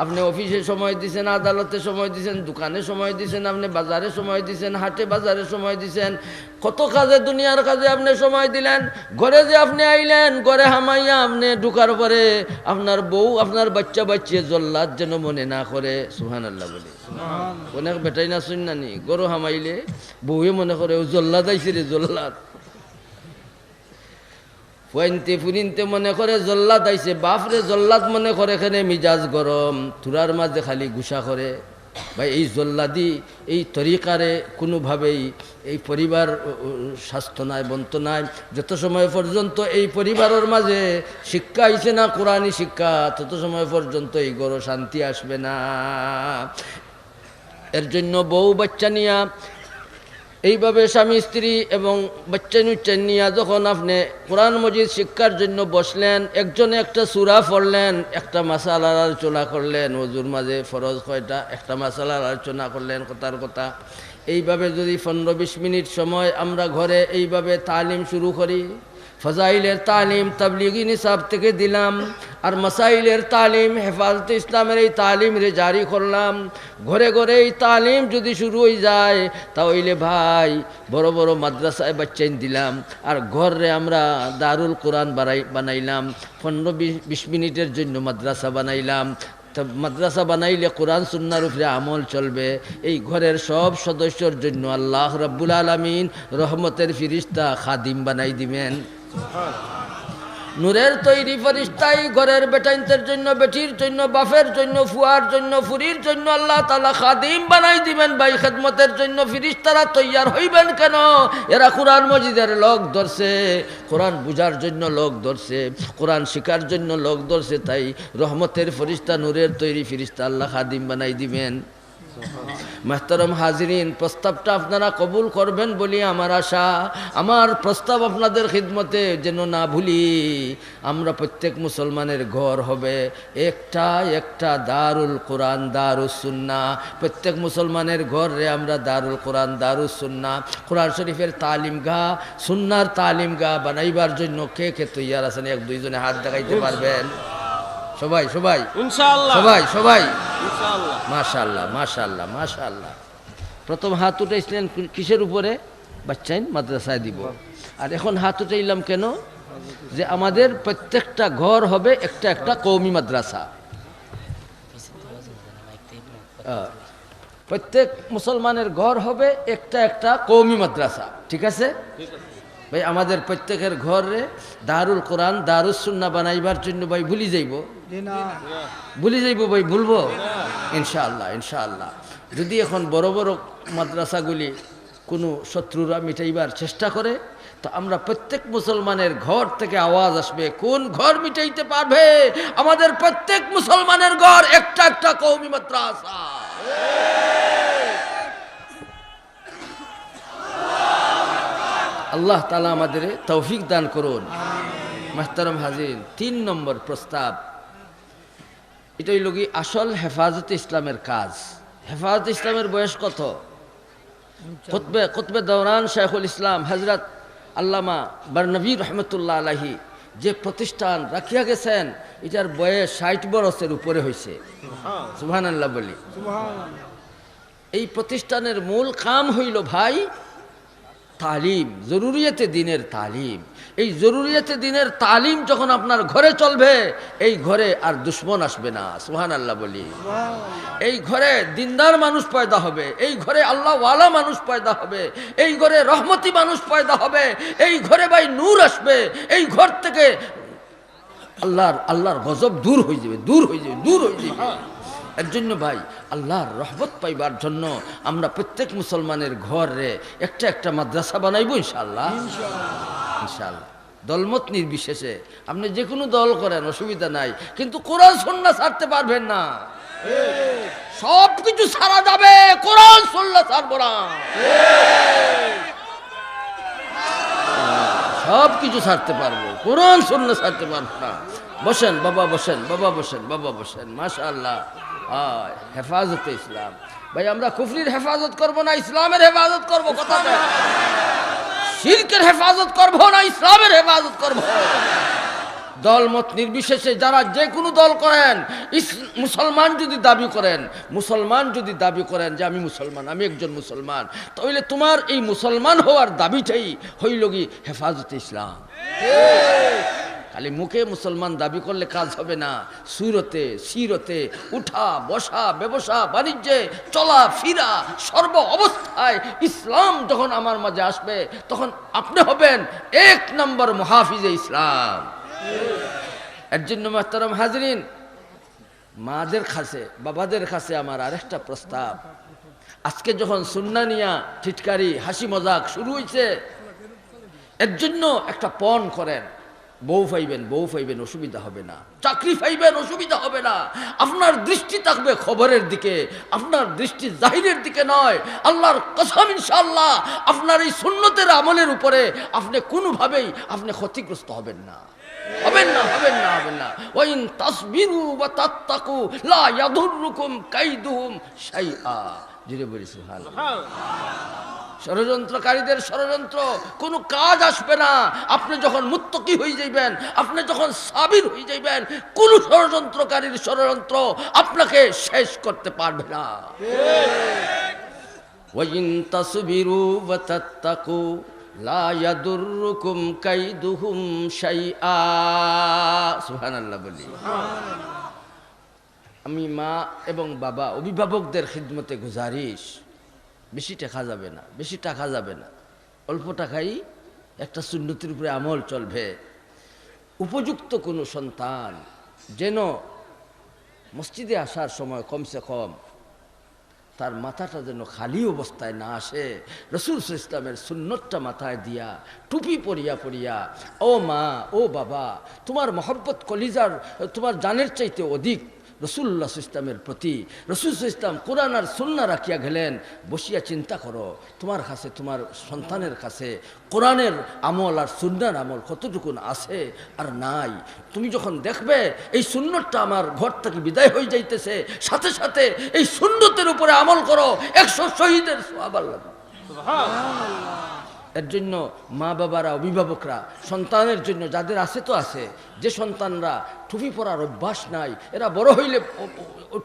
আপনি অফিসে সময় দিছেন, আদালতে সময় দিছেন, দোকানে সময় দিছেন, আপনি বাজারে সময় দিছেন, হাটে বাজারে সময় দিছেন, কত কাজে দুনিয়ার কাজে আপনি সময় দিলেন। ঘরে যে আপনি আইলেন, ঘরে হামাইয়া আপনি ঢুকার পরে আপনার বউ আপনার বাচ্চা বাচ্চা জল্লাদ যেন মনে না করে। সুবহানাল্লাহ বলে। অনেক বেটাই না শুন নানি, গরু হামাইলে বউয়ে মনে করে ও জল্লাদ আইছে রে, জল্লাদ। ফুয়াইনতে ফুরিনতে মনে করে জল্লাদ আইছে, বাপরে জল্লাদ মনে করে, এখানে মিজাজ গরম, থুরার মাঝে খালি গুসা করে। ভাই এই জল্লাদি এই তরিকারে কোনোভাবেই এই পরিবার স্বাস্থ্য নাই, বন্ত নাই। যত সময় পর্যন্ত এই পরিবারের মাঝে শিক্ষা আইছে না কোরআনী শিক্ষা, তত সময় পর্যন্ত এই ঘর শান্তি আসবে না। এর জন্য বউ বাচ্চা নিয়া এইভাবে স্বামী স্ত্রী এবং বাচ্চা নুচ্চা নিয়া যখন আপনি কোরআন মজিদ শিক্ষার জন্য বসলেন, একজনে একটা সূরা পড়লেন, একটা মাসালার আলোচনা করলেন, ওজুর মাঝে ফরজ কয়টা, একটা মাসালার আলোচনা করলেন কথার কথা। এইভাবে যদি 15-20 মিনিট সময় আমরা ঘরে এইভাবে তালিম শুরু করি, ফজাইলের তালিম তাবলিগি নিসাব থেকে দিলাম, আর মাসাইলের তালিম হেফাজতে ইসলামের এই তালিম রে জারি করলাম, ঘরে ঘরে এই তালিম যদি শুরু হয়ে যায়, তাহলে ভাই বড় বড় মাদ্রাসায় বাচ্চাইন দিলাম, আর ঘরে আমরা দারুল কোরআন বানাইলাম। 15-20 মিনিটের জন্য মাদ্রাসা বানাইলাম। মাদ্রাসা বানাইলে কোরআন সুন্নাহর উপরে আমল চলবে। এই ঘরের সব সদস্যর জন্য আল্লাহ রাব্বুল আলামিন রহমতের ফিরিস্তা খাদিম বানাই দিবেন। নূরের তৈরি ফেরেশতাই ঘরের বেটাইনদের জন্য, বেটির জন্য, বাপের জন্য, ফুয়ার জন্য, ফুরির জন্য আল্লাহ তাআলা খাদিম বানাই দিবেন। ভাই খেদমতের জন্য ফেরেশতারা তৈয়ার হইবেন কেন? এরা কোরআন মজিদের লোক ধরছে, কোরআন বুঝার জন্য লোক ধরছে, কোরআন শিখার জন্য লোক ধরছে। তাই রহমতের ফেরেশতা, নূরের তৈরি ফেরেশতা আল্লাহ খাদিম বানাই দিবেন। মুহতারাম হাজিরিন, প্রস্তাবটা আপনারা কবুল করবেন বলি আমার আশা। আমার প্রস্তাব আপনাদের খিদমতে যেন না ভুলি, আমরা প্রত্যেক মুসলমানের ঘর হবে একটা একটা দারুল কোরআন, দারুস সুন্নাহ। প্রত্যেক মুসলমানের ঘরে আমরা দারুল কোরআন, দারুস সুন্নাহ, কোরআন শরীফের তালিম গা, সুন্নার তালিম গা বানাইবার জন্য কে কে তৈয়ার আছেন? 1-2 জনে হাত দেখাইতে পারবেন? সবাই সবাই ইনশাআল্লাহ, সবাই সবাই ইনশাআল্লাহ। মাশাআল্লাহ মাশাআল্লাহ মাশাআল্লাহ। প্রথম হাত উঠাইছিলেন কিসের উপরে? বাচ্চাইন মাদ্রাসায় দিব। আর এখন হাত উঠাইলাম কেন? যে আমাদের প্রত্যেকটা ঘর হবে একটা একটা কওমি মাদ্রাসা। প্রত্যেক মুসলমানের ঘর হবে একটা একটা কওমি মাদ্রাসা। ঠিক আছে ভাই? আমাদের প্রত্যেকের ঘরে দারুল কোরআন, দারুস সুন্নাহ বানাইবার জন্য ভাই ভুলি যাইব ভাই? ভুলবো? ইনশাআল্লাহ ইনশাআল্লাহ। যদি এখন বড় বড় মাদ্রাসাগুলি কোনো শত্রুরা মিটাইবার চেষ্টা করে, তো আমরা প্রত্যেক মুসলমানের ঘর থেকে আওয়াজ আসবে, কোন ঘর মিটাইতে পারবে? আমাদের প্রত্যেক মুসলমানের ঘর একটা একটা কওমি মাদ্রাসা। আল্লাহ তাআলা আমাদের তৌফিক দান করুন। মুহতারাম হাজিরিন, 3 নম্বর প্রস্তাব, এটাই লগি আসল হেফাজতে ইসলামের কাজ। হেফাজত ইসলামের বয়স কত? কুতবে দৌরান শেখুল ইসলাম হজরত আল্লামা বারনভী রহমতুল্লাহ আলাহি যে প্রতিষ্ঠান রাখিয়া গেছেন, এটার বয়স 60 বছরের উপরে হয়েছে। সুবহানাল্লাহ বলি। এই প্রতিষ্ঠানের মূল কাম হইল ভাই তালিম, জরুরিয়াতে দিনের তালিম। এই জরুরিয়াতে দিনের তালিম যখন আপনার ঘরে চলবে, এই ঘরে আর দুশ্মন আসবে না। সুবহানাল্লাহ বলি। এই ঘরে দিনদার মানুষ পয়দা হবে, এই ঘরে আল্লাহওয়ালা মানুষ পয়দা হবে, এই ঘরে রহমতি মানুষ পয়দা হবে, এই ঘরে ভাই নূর আসবে, এই ঘর থেকে আল্লাহর গজব দূর হয়ে যাবে, দূর হয়ে যাবে, দূর হয়ে যাবে। এর জন্য ভাই আল্লাহর রহমত পাইবার জন্য আমরা প্রত্যেক মুসলমানের ঘরে একটা একটা মাদ্রাসা বানাইবো ইনশাআল্লাহ। ইনশাআল্লাহ দলমত নির্বিশেষে আপনি যে কোনো দল করেন, অসুবিধা নাই, কিন্তু কোরআন সুন্নাহ ছাড়তে পারবেন না। সব কিছু ছাড়া যাবে, কোরআন সুন্নাহ ছাড়বো না। সব কিছু ছাড়তে পারবো, কোরআন সুন্নাহ ছাড়তে পারবো না। বসেন বাবা, বসেন বাবা, বসেন বাবা, বসেন। মাশাআল্লাহ। হেফাজতে ইসলাম ভাই, আমরা কুফরির হেফাজত করব না, ইসলামের হেফাজত করব। কথা শিরকের হেফাজত করব না, ইসলামের হেফাজত করব। দলমত নির্বিশেষে যারা যে কোনো দল করেন, মুসলমান যদি দাবি করেন যে আমি মুসলমান, আমি একজন মুসলমান, তাহলে তোমার এই মুসলমান হওয়ার দাবিটাই হইল কি হেফাজতে ইসলাম। খালি মুখে মুসলমান দাবি করলে কাজ হবে না, সুরতে সিরতে, উঠা বসা, ব্যবসা বাণিজ্যে, চলা ফিরা, সর্ব অবস্থায় ইসলাম যখন আমার মাঝে আসবে, তখন আপনি হবেন 1 নম্বর মুহাফিজে ইসলাম। এর জন্য মুহতারাম হাজরিন, মাদের কাছে, বাবাদের কাছে আমার আরেকটা প্রস্তাব। আজকে যখন সুন্নাহ নিয়া টিটকারি, হাসি মজাক শুরু হয়েছে, এর জন্য একটা পণ করেন। বউ পাইবেন, অসুবিধা হবে না। চাকরি পাইবেন, অসুবিধা হবে না। আপনার দৃষ্টি থাকবে খবরের দিকে, আপনার দৃষ্টি জাহিরের দিকে নয়। আল্লাহর কসম ইনশাআল্লাহ আপনার এই সুন্নতের আমলের উপরে আপনি কোনোভাবেই আপনি ক্ষতিগ্রস্ত হবেন না। ওয়াইন তাসবিরু ওয়া তাত্তাকু লা ইয়াদুররুকুম কাইদুহুম শাইআ। জুড়ে বলি সুবহানাল্লাহ। ষড়যন্ত্রকারীদের ষড়যন্ত্র কোনো কাজ আসবে না। আপনি যখন মুত্তাকি হয়ে যাইবেন, আপনি যখন সাবির হয়ে যাইবেন, কোন ষড়যন্ত্রকারীর ষড়যন্ত্র আপনাকে শেষ করতে পারবে না। ওয়াইন তাসবিরু ওয়া তাত্তাকু লা ইয়াদুররুকুম কাইদুহুম শাইআ। সুবহানাল্লাহ বলি। আমি মা এবং বাবা, অভিভাবকদের খিদমতে গুজারিশ, বেশি টাকা যাবে না, অল্প টাকাই একটা সুন্নতির উপরে আমল চলবে। উপযুক্ত কোনো সন্তান যেন মসজিদে আসার সময় কমসে কম তার মাথাটা যেন খালি অবস্থায় না আসে। রাসূল সাল্লাল্লাহু আলাইহি ওয়াসাল্লামের সুন্নতটা মাথায় দিয়া, টুপি পরিয়া, ও মা, ও বাবা, তোমার মহব্বত কলিজার, তোমার জানের চাইতে অধিক রাসূলুল্লাহ সাল্লাল্লাহু আলাইহি ওয়াসাল্লামের প্রতি। রাসূল সাল্লাল্লাহু আলাইহি ওয়াসাল্লাম কোরআন আর সুন্নাহ রাখিয়া গেলেন। বসিয়া চিন্তা করো, তোমার কাছে, তোমার সন্তানের কাছে কোরআনের আমল আর সুন্নাহর আমল কতটুকুন আছে আর নাই। তুমি যখন দেখবে এই সুন্নতটা আমার ঘর থেকে বিদায় হয়ে যাইতেছে, সাথে সাথে এই সুন্নতের উপরে আমল করো, 100 শহীদের সওয়াব আল্লাহ। এর জন্য মা বাবারা, অভিভাবকরা সন্তানের জন্য, যাদের আছে তো আছে, যে সন্তানরা টুপি পরার অভ্যাস নাই, এরা বড় হইলে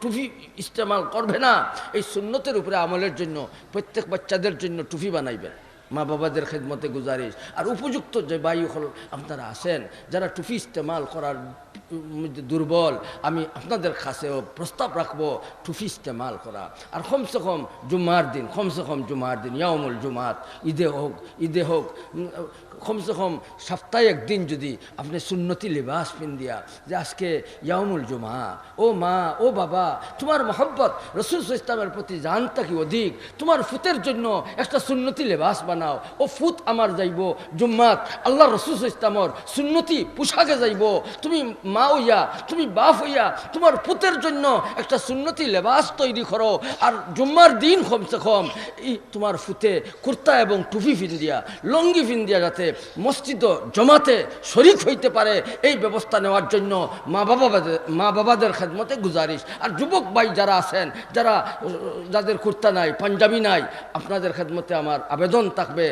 টুপি ইস্তেমাল করবে না। এই সুন্নতের উপরে আমলের জন্য প্রত্যেক বাচ্চাদের জন্য টুপি বানাইবেন। মা বাবাদের খেদমতে গুজারিশ। আর উপযুক্ত যে ভাই হল আপনারা আছেন, যারা টুপি ইস্তেমাল করার দুর্বল, আমি আপনাদের কাছেও প্রস্তাব রাখবো টুপি ইস্তেমাল করা। আর কমসে কম জুমার দিন, ইয়াউমুল জুমাত, ঈদে হোক কমসে কম সপ্তাহে একদিন যদি আপনি সুন্নতি লিবাস পিন্দিয়া, যে আজকে ইয়াউমুল জুমা, ও মা, ও বাবা, তোমার মহব্বত রাসূল সাল্লাল্লাহু আলাইহি ওয়াসাল্লামের প্রতি জানতা কি অধিক, তোমার ফুতের জন্য একটা সুন্নতি লিবাস বানাও। বানাও, ও ফুত আমার যাইব জুম্মাত আল্লাহ রসুল ইসলামর সুন্নতি পোশাকে যাইব, তুমি মা হইয়া তুমি বাপ হইয়া তোমার পুতের জন্য একটা সুন্নতি লেবাস তৈরি করো, আর জুম্মার দিন কমসে কম এই তোমার ফুতে কুর্তা এবং টুপি ফিন্দিয়া লঙ্গি ফিন্দিয়া যাতে মসজিদ জমাতে শরিক হইতে পারে, এই ব্যবস্থা নেওয়ার জন্য মা বাবাদের খেদমতে গুজারিশ। আর যুবক ভাই যারা আছেন, যাদের কুর্তা নাই পাঞ্জাবি নাই, আপনাদের খেদমতে আমার আবেদন থাকবে,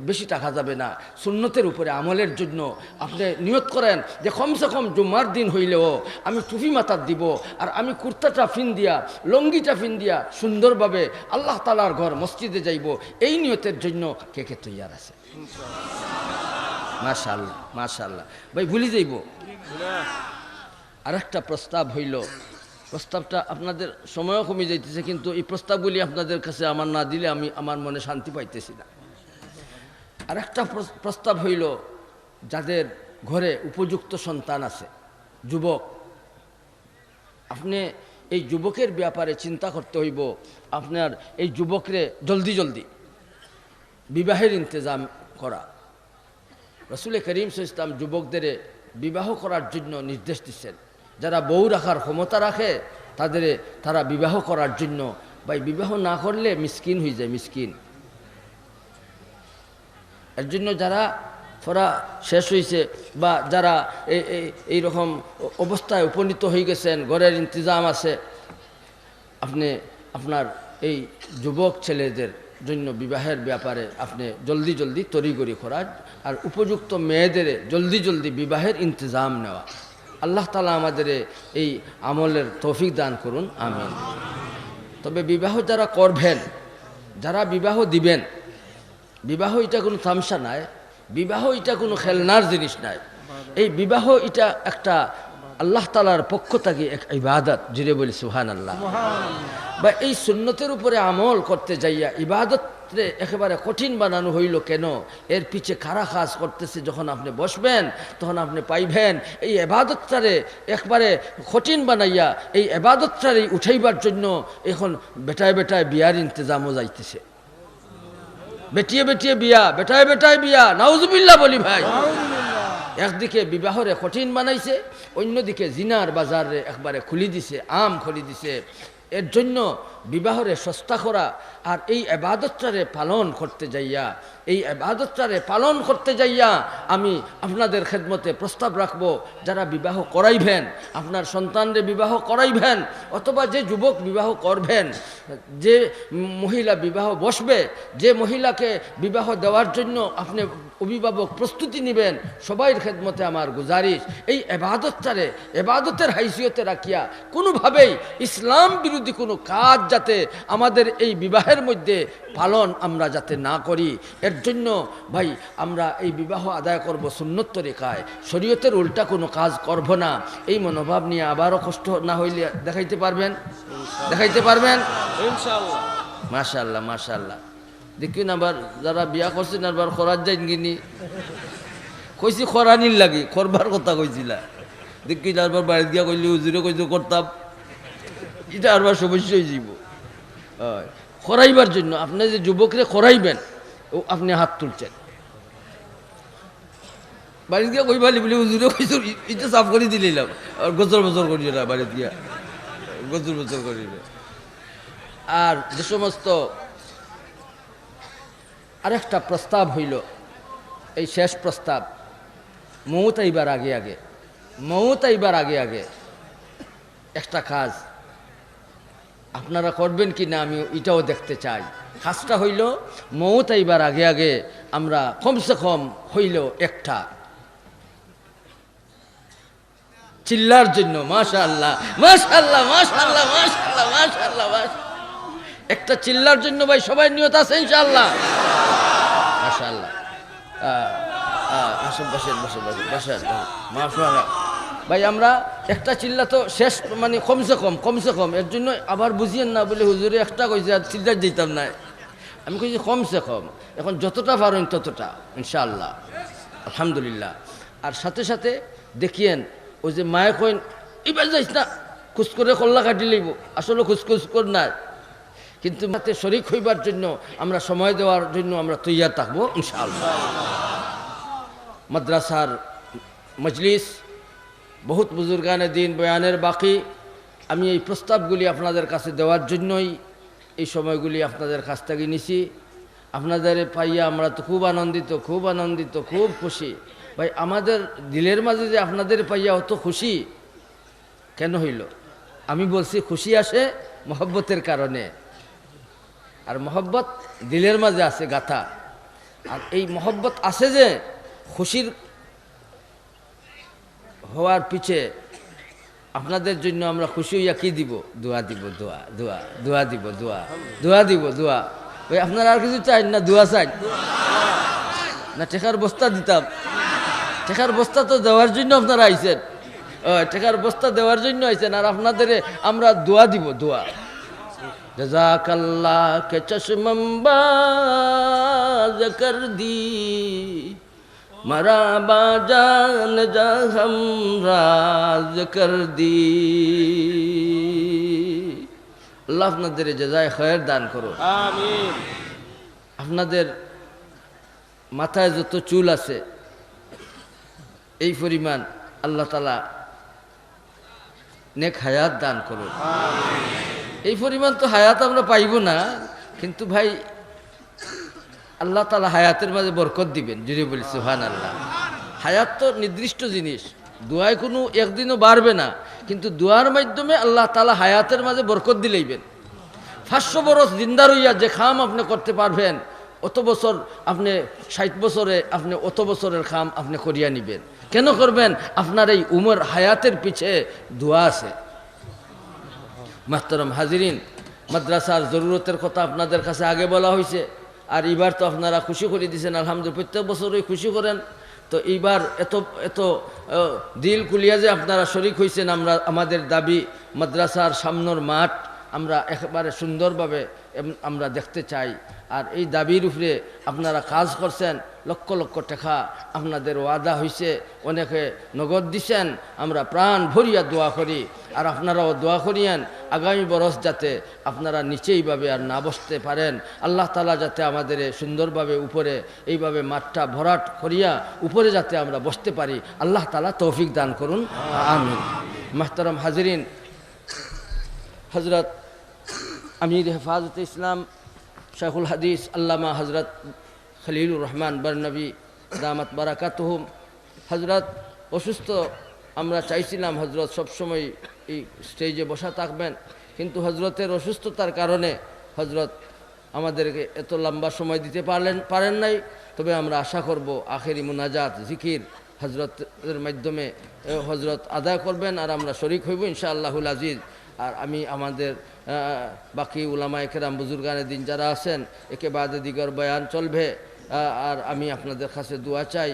বেশি টাকা যাবে না, সুন্নতের উপরে আমলের জন্য আপনি নিয়ত করেন যে কমসে কম জুম্মার দিন হইলেও আমি টুপি মাথার দিব, আর আমি কুর্তাটা ফিন্দিয়া লঙ্গিটা ফিন্দিয়া সুন্দরভাবে আল্লাহ তাআলার ঘর মসজিদে যাইব, এই নিয়তের জন্য কে কে তৈয়ার আছে? মাশাআল্লাহ মাশাআল্লাহ। ভাই ভুলে যাইব আর একটা প্রস্তাব হইল, প্রস্তাবটা আপনাদের সময়ও কমে যাইতেছে, কিন্তু এই প্রস্তাবগুলি আপনাদের কাছে আমার না দিলে আমি আমার মনে শান্তি পাইতেছি না। আর একটা প্রস্তাব হইল, যাদের ঘরে উপযুক্ত সন্তান আছে, যুবক, আপনি এই যুবকের ব্যাপারে চিন্তা করতে হইব, আপনার এই যুবকরে জলদি জলদি বিবাহের ইন্তজাম করা। রাসূল করিম সাল্লাল্লাহু আলাইহি ওয়াসাল্লাম যুবকদের বিবাহ করার জন্য নির্দেশ দিচ্ছেন, যারা বউ রাখার ক্ষমতা রাখে তারা বিবাহ করার জন্য, ভাই বিবাহ না করলে মিসকিন হয়ে যায়, মিসকিন। এর জন্য যারা পড়া শেষ হয়েছে বা যারা এই রকম অবস্থায় উপনীত হয়ে গেছেন, ঘরের ইন্তজাম আছে, আপনি আপনার এই যুবক ছেলেদের জন্য বিবাহের ব্যাপারে আপনি জলদি জলদি তড়িঘড়ি করা, আর উপযুক্ত মেয়েদের জলদি জলদি বিবাহের ইন্তজাম নেওয়া। আল্লাহ তাআলা আমাদের এই আমলের তৌফিক দান করুন, আমিন। তবে বিবাহ যারা করবেন, যারা বিবাহ দিবেন, বিবাহ এটা কোনো তামসা নাই, বিবাহ এটা কোনো খেলনার জিনিস নাই। এই বিবাহ এটা একটা আল্লাহ তাআলার পক্ষ থেকে এক ইবাদত, জুড়ে বলি সুবহানাল্লাহ। বা এই সুন্নতের উপরে আমল করতে যাইয়া ইবাদতরে একেবারে কঠিন বানানো হইল কেন? এর পিছে কারা কাজ করতেছে, যখন আপনি বসবেন তখন আপনি পাইবেন এই ইবাদতটারে একবারে কঠিন বানাইয়া এই ইবাদতটারে উঠাইবার জন্য এখন বেটায় বেটায় বিয়ার ইন্তজামও যাইতেছে, বেটিয়ে বেটিয়ে বিয়া, বেটায় বেটায় বিয়া, নাউজুবিল্লাহ বলি ভাই। একদিকে বিবাহরে কঠিন বানাইছে, অন্যদিকে জিনার বাজারে একবারে খুলি দিছে, আম খুলি দিছে। এর জন্য বিবাহরে সস্তা করা, আর এই ইবাদতটারে পালন করতে যাইয়া আমি আপনাদের খেদমতে প্রস্তাব রাখব, যারা বিবাহ করাইবেন, আপনার সন্তানরে বিবাহ করাইবেন, অথবা যে যুবক বিবাহ করবেন, যে মহিলা বিবাহ বসবে, যে মহিলাকে বিবাহ দেওয়ার জন্য আপনি অভিভাবক প্রস্তুতি নেবেন, সবাইয়ের খেদমতে আমার গুজারিশ, এই ইবাদতের হাইসিয়তে রাখিয়া কোনোভাবেই ইসলাম বিরোধী কোনো কাজ যাতে আমাদের এই বিবাহের মধ্যে পালন আমরা যাতে না করি, এর জন্য ভাই আমরা এই বিবাহ আদায় করব সুন্নত তরিকায়, শরীয়তের উল্টা কোনো কাজ করব না। এই মনোভাব নিয়ে আবারও কষ্ট না হইলে দেখাইতে পারবেন ইনশাআল্লাহ। মাশাআল্লাহ মাশাআল্লাহ। দেখুন আবার যারা বিয়া করছেন আবার খরার যাইন গিনি, কইছি খরানির লাগি, করবার কথা কইছিলা, দেখি আবার বাড়িতে গিয়া কইলে হুজুরে কইতে করতাম, এটা আবার সমস্যা হয়ে যাব। খরাইবার জন্য আপনি যে যুবকরে খরাইবেন, ও আপনি হাত তুলছেন, বাড়িতে গিয়া কইবা বলে হুজুরে কইছ, এটা সাফ করে দিলাম, আর গজর বজর করিও না, বাড়িতে গিয়া গজর বজর করিও না। আর যে সমস্ত আরেকটা প্রস্তাব হইল, এই শেষ প্রস্তাব, মৌত আইবার আগে আগে একটা কাজ আপনারা করবেন কি না আমি এটাও দেখতে চাই। কাজটা হইল, মৌত আইবার আগে আগে আমরা কমসে কম হইল একটা চিল্লার জন্য, মাশাআল্লাহ মাশাআল্লাহ মাশাআল্লাহ মাশাআল্লাহ মাশাআল্লাহ, একটা চিল্লার জন্য ভাই সবাই নিয়ত আছে ইনশাআল্লাহ, মাশাআল্লাহ। মাশাআল্লাহ ভাই, আমরা একটা চিল্লা তো শেষ, মানে কমসে কম, এর জন্য আবার বুঝিয়েন না বলে হুজুরে একটা কইছে আর চিল্লা দিতাম না, আমি কইছি কমসে কম, এখন যতটা পারেন ততটা ইনশাআল্লাহ, আলহামদুলিল্লাহ। আর সাথে সাথে দেখিয়েন ওই যে মায়ে কইন এবার যাইস না, খুশ করে কল্লা কাটি লইব, আসলে খুশ কর না, কিন্তু তাতে শরীক হইবার জন্য আমরা সময় দেওয়ার জন্য আমরা তৈয়ার থাকবো ইনশাআল্লাহ। মাদ্রাসার মজলিস, বহুত বুজুর্গানে দিন বয়ানের বাকি, আমি এই প্রস্তাবগুলি আপনাদের কাছে দেওয়ার জন্যই এই সময়গুলি আপনাদের কাছ থেকে নিছি। আপনাদের পাইয়া আমরা তো খুব আনন্দিত, খুব খুশি। ভাই আমাদের দিলের মাঝে যে আপনাদের পাইয়া অত খুশি কেন হইল? আমি বলছি খুশি আসে মহব্বতের কারণে, আর মহব্বত দিলের মাঝে আছে গাথা। আর এই মহব্বত আছে যে খুশির হওয়ার পিছে আপনাদের জন্য আমরা খুশি হইয়া কি দিব? দোয়া দিব, দোয়া দিব। ওই আপনারা আর কিছু চাই না? দোয়া চাই না? টেকার বস্তা দিতাম? টেকার বস্তা তো দেওয়ার জন্য আপনারা আইছেন, টেকার বস্তা দেওয়ার জন্য আইছেন। আর আপনাদের আমরা দোয়া দিব, দোয়া। জাযাকাল্লাহ কে চশমবাজ কর দি, মারাবা জান জাহম রাজ কর দি। আল্লাহ আপনাদের জাযায়ে খায়ের দান করো, আমিন। আপনাদের মাথায় যত চুল আছে এই পরিমাণ আল্লাহ তাআলা নেক হায়াত দান করুন। এই পরিমাণ তো হায়াত আমরা পাইব না, কিন্তু ভাই আল্লাহ তাআলা হায়াতের মাঝে বরকত দিবেন। যদি বলি সুবহানাল্লাহ। হায়াত তো নির্দিষ্ট জিনিস, দোয়ায় কোনো একদিনও বাড়বে না, কিন্তু দোয়ার মাধ্যমে আল্লাহ তাআলা হায়াতের মাঝে বরকত দিলেইবেন। 500 বরস জিন্দা রইয়া যে খাম আপনি করতে পারবেন, অত বছর আপনি 60 বছরে আপনি অত বছরের খাম আপনি করিয়া নিবেন। কেন করবেন? আপনার এই উমর হায়াতের পিছে দোয়া আছে। মাহতারাম হাজিরিন, মাদ্রাসার জরুরতের কথা আপনাদের কাছে আগে বলা হয়েছে, আর এইবার তো আপনারা খুশি করে দিয়েছেন আলহামদুলিল্লাহ। প্রত্যেক বছরই খুশি করেন, তো এইবার এত দিল কুলিয়া যে আপনারা শরিক হয়েছেন। আমরা আমাদের দাবি মাদ্রাসার সামনের মাঠ আমরা একেবারে সুন্দরভাবে আমরা দেখতে চাই, আর এই দাবির উপরে আপনারা কাজ করছেন। লক্ষ লক্ষ টাকা আপনাদের ওয়াদা হয়েছে, অনেকে নগদ দিছেন। আমরা প্রাণ ভরিয়া দোয়া করি, আর আপনারাও দোয়া করিয়েন আগামী বরস যাতে আপনারা নিচেইভাবে আর না বসতে পারেন। আল্লাহ তাআলা যাতে আমাদের সুন্দরভাবে উপরে এইভাবে মাঠটা ভরাট করিয়া উপরে যাতে আমরা বসতে পারি, আল্লাহ তাআলা তৌফিক দান করুন, আমিন। মাহতারাম হাজিরিন, হযরত আমির হেফাজতে ইসলাম শাইখুল হাদিস আল্লামা হযরত খলিলুর রহমান বরনবী দামাত বারাকাতুহুম হযরত অসুস্থ। আমরা চাইছিলাম হযরত সবসময় এই স্টেজে বসা থাকবেন, কিন্তু হযরতের অসুস্থতার কারণে হযরত আমাদেরকে এত লম্বা সময় দিতে পারেন নাই। তবে আমরা আশা করব আখেরি মুনাজাত জিকির হযরতের মাধ্যমে হযরত আদায় করবেন, আর আমরা শরীক হইব ইনশাআল্লাহুল আজিজ। আর আমি আমাদের বাকি উলামায়ে কেরাম বুজুর্গানে দিন যারা আছেন, একে বাদে দিগর বয়ান চলবে। আর আমি আপনাদের কাছে দোয়া চাই।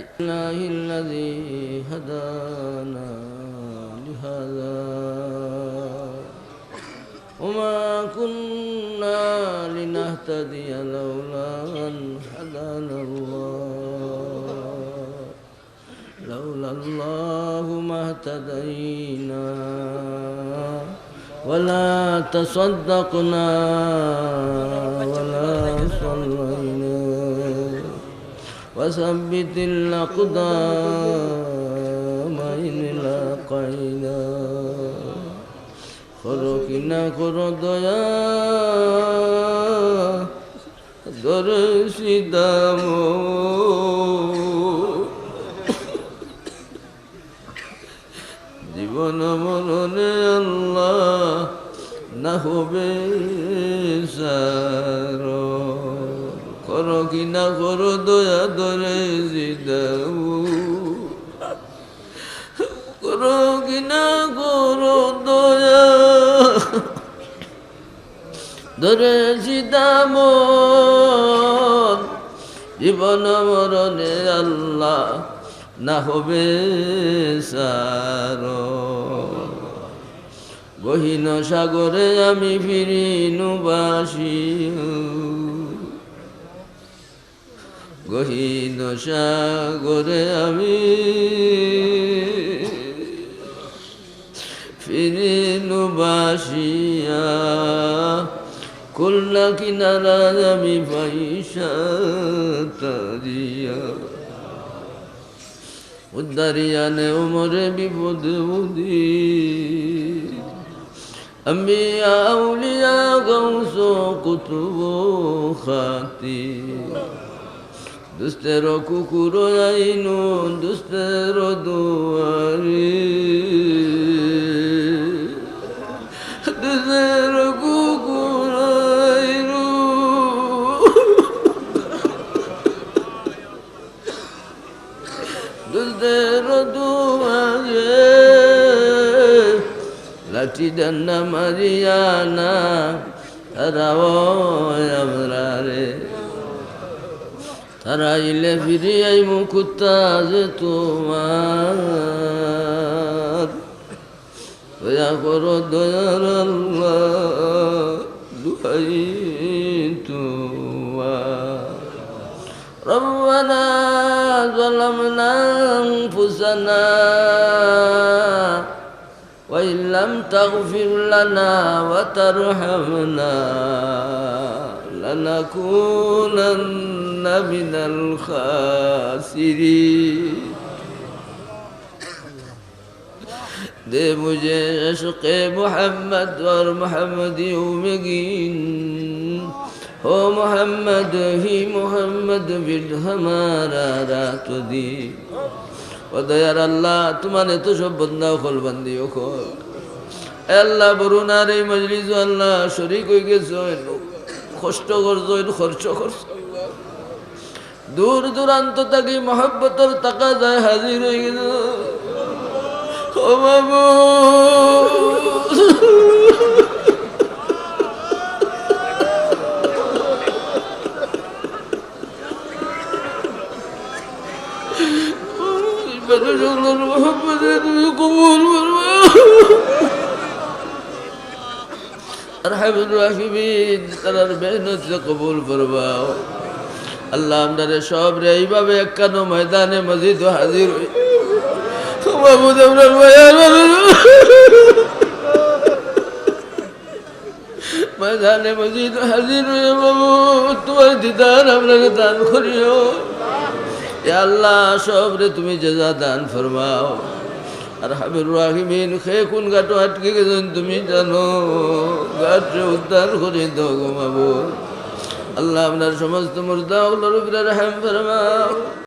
ওমা কুন্না লিনাহতাদিয়া লাউলা আন হাদানাল্লাহ, লাউলাল্লাহু মাহতাদাইনা ولا تصدقنا ولا صلينا وثبت الأقدام إن لاقينا خرقنا خرديا درسي دامو জীবন মরণে আল্লাহ না হবে সারো, করো কি না করো দয়া ধরে জিদাও, করো কি না করো দয়া ধরে জিদাম। জীবন মরণে আল্লাহ না হবে সারো, গহীন সাগরে আমি ফিরিনুবাসী, গহীন সাগরে আমি ফিরিনুবাসিয়া খুলনা কিনারা আমি পয়সা তারিয়া উদ্দারিয়ানে উমরে বিপদ বুদ্ধি أنبياء أولياء غوث قطب خاطي دوستر কুকুর আইনু দুস্তের দুয়ারি দুস্তের কুকুর আইনু দুস্তের দুয়ারি লাঠি ডান্ডা মারিয়ানা তারাও আমরা রে তারা ইলে ফিরে আই মুকুতা যে তোমার দয়া করো দয়ার আল্লাহ দুহাই তোমার রব্বানা যালামনা আনফুসানা وإن لم تغفر لنا وترحمنا لنكونن من الخاسرين दे मुझे इश्क़ मोहम्मद और मोहम्मदियों में गिन हो मोहम्मद ही मोहम्मद बिन हमारा रात दी ও দয়ার আল্লাহ তোমার এত সব বন্দা খোল বান্দিও খোল আল্লাহ বরুণার এই মজলিস আল্লাহ শরীক হয়ে গেছো কষ্ট করছো খরচ করছো দূর দূরান্ত থেকে মহব্বতর টাকা যায় হাজির হয়ে গেল ও বাবু अरहमुर राहिमीन তার মেহনত से कबूल फरमाओ আল্লাহ আমাদের সব রে এইভাবে একানো ময়দানে মসজিদ হাজির হই মাহমুদ আমরা ময়দানে মসজিদ হাজির হই বাবু তোমার দিদার আমরা দান করিও ইয়া আল্লাহ সব রে তুমি জাযা দান ফরমাও আরহামুর রাহিমিন খে কোন গাটো আটকে গেছেন তুমি জানো গাটে উদ্ধার করে দাও গো মাবুদ আল্লাহ আপনার সমস্ত মুর্দাগুলোর উপরে রহম ফরমাও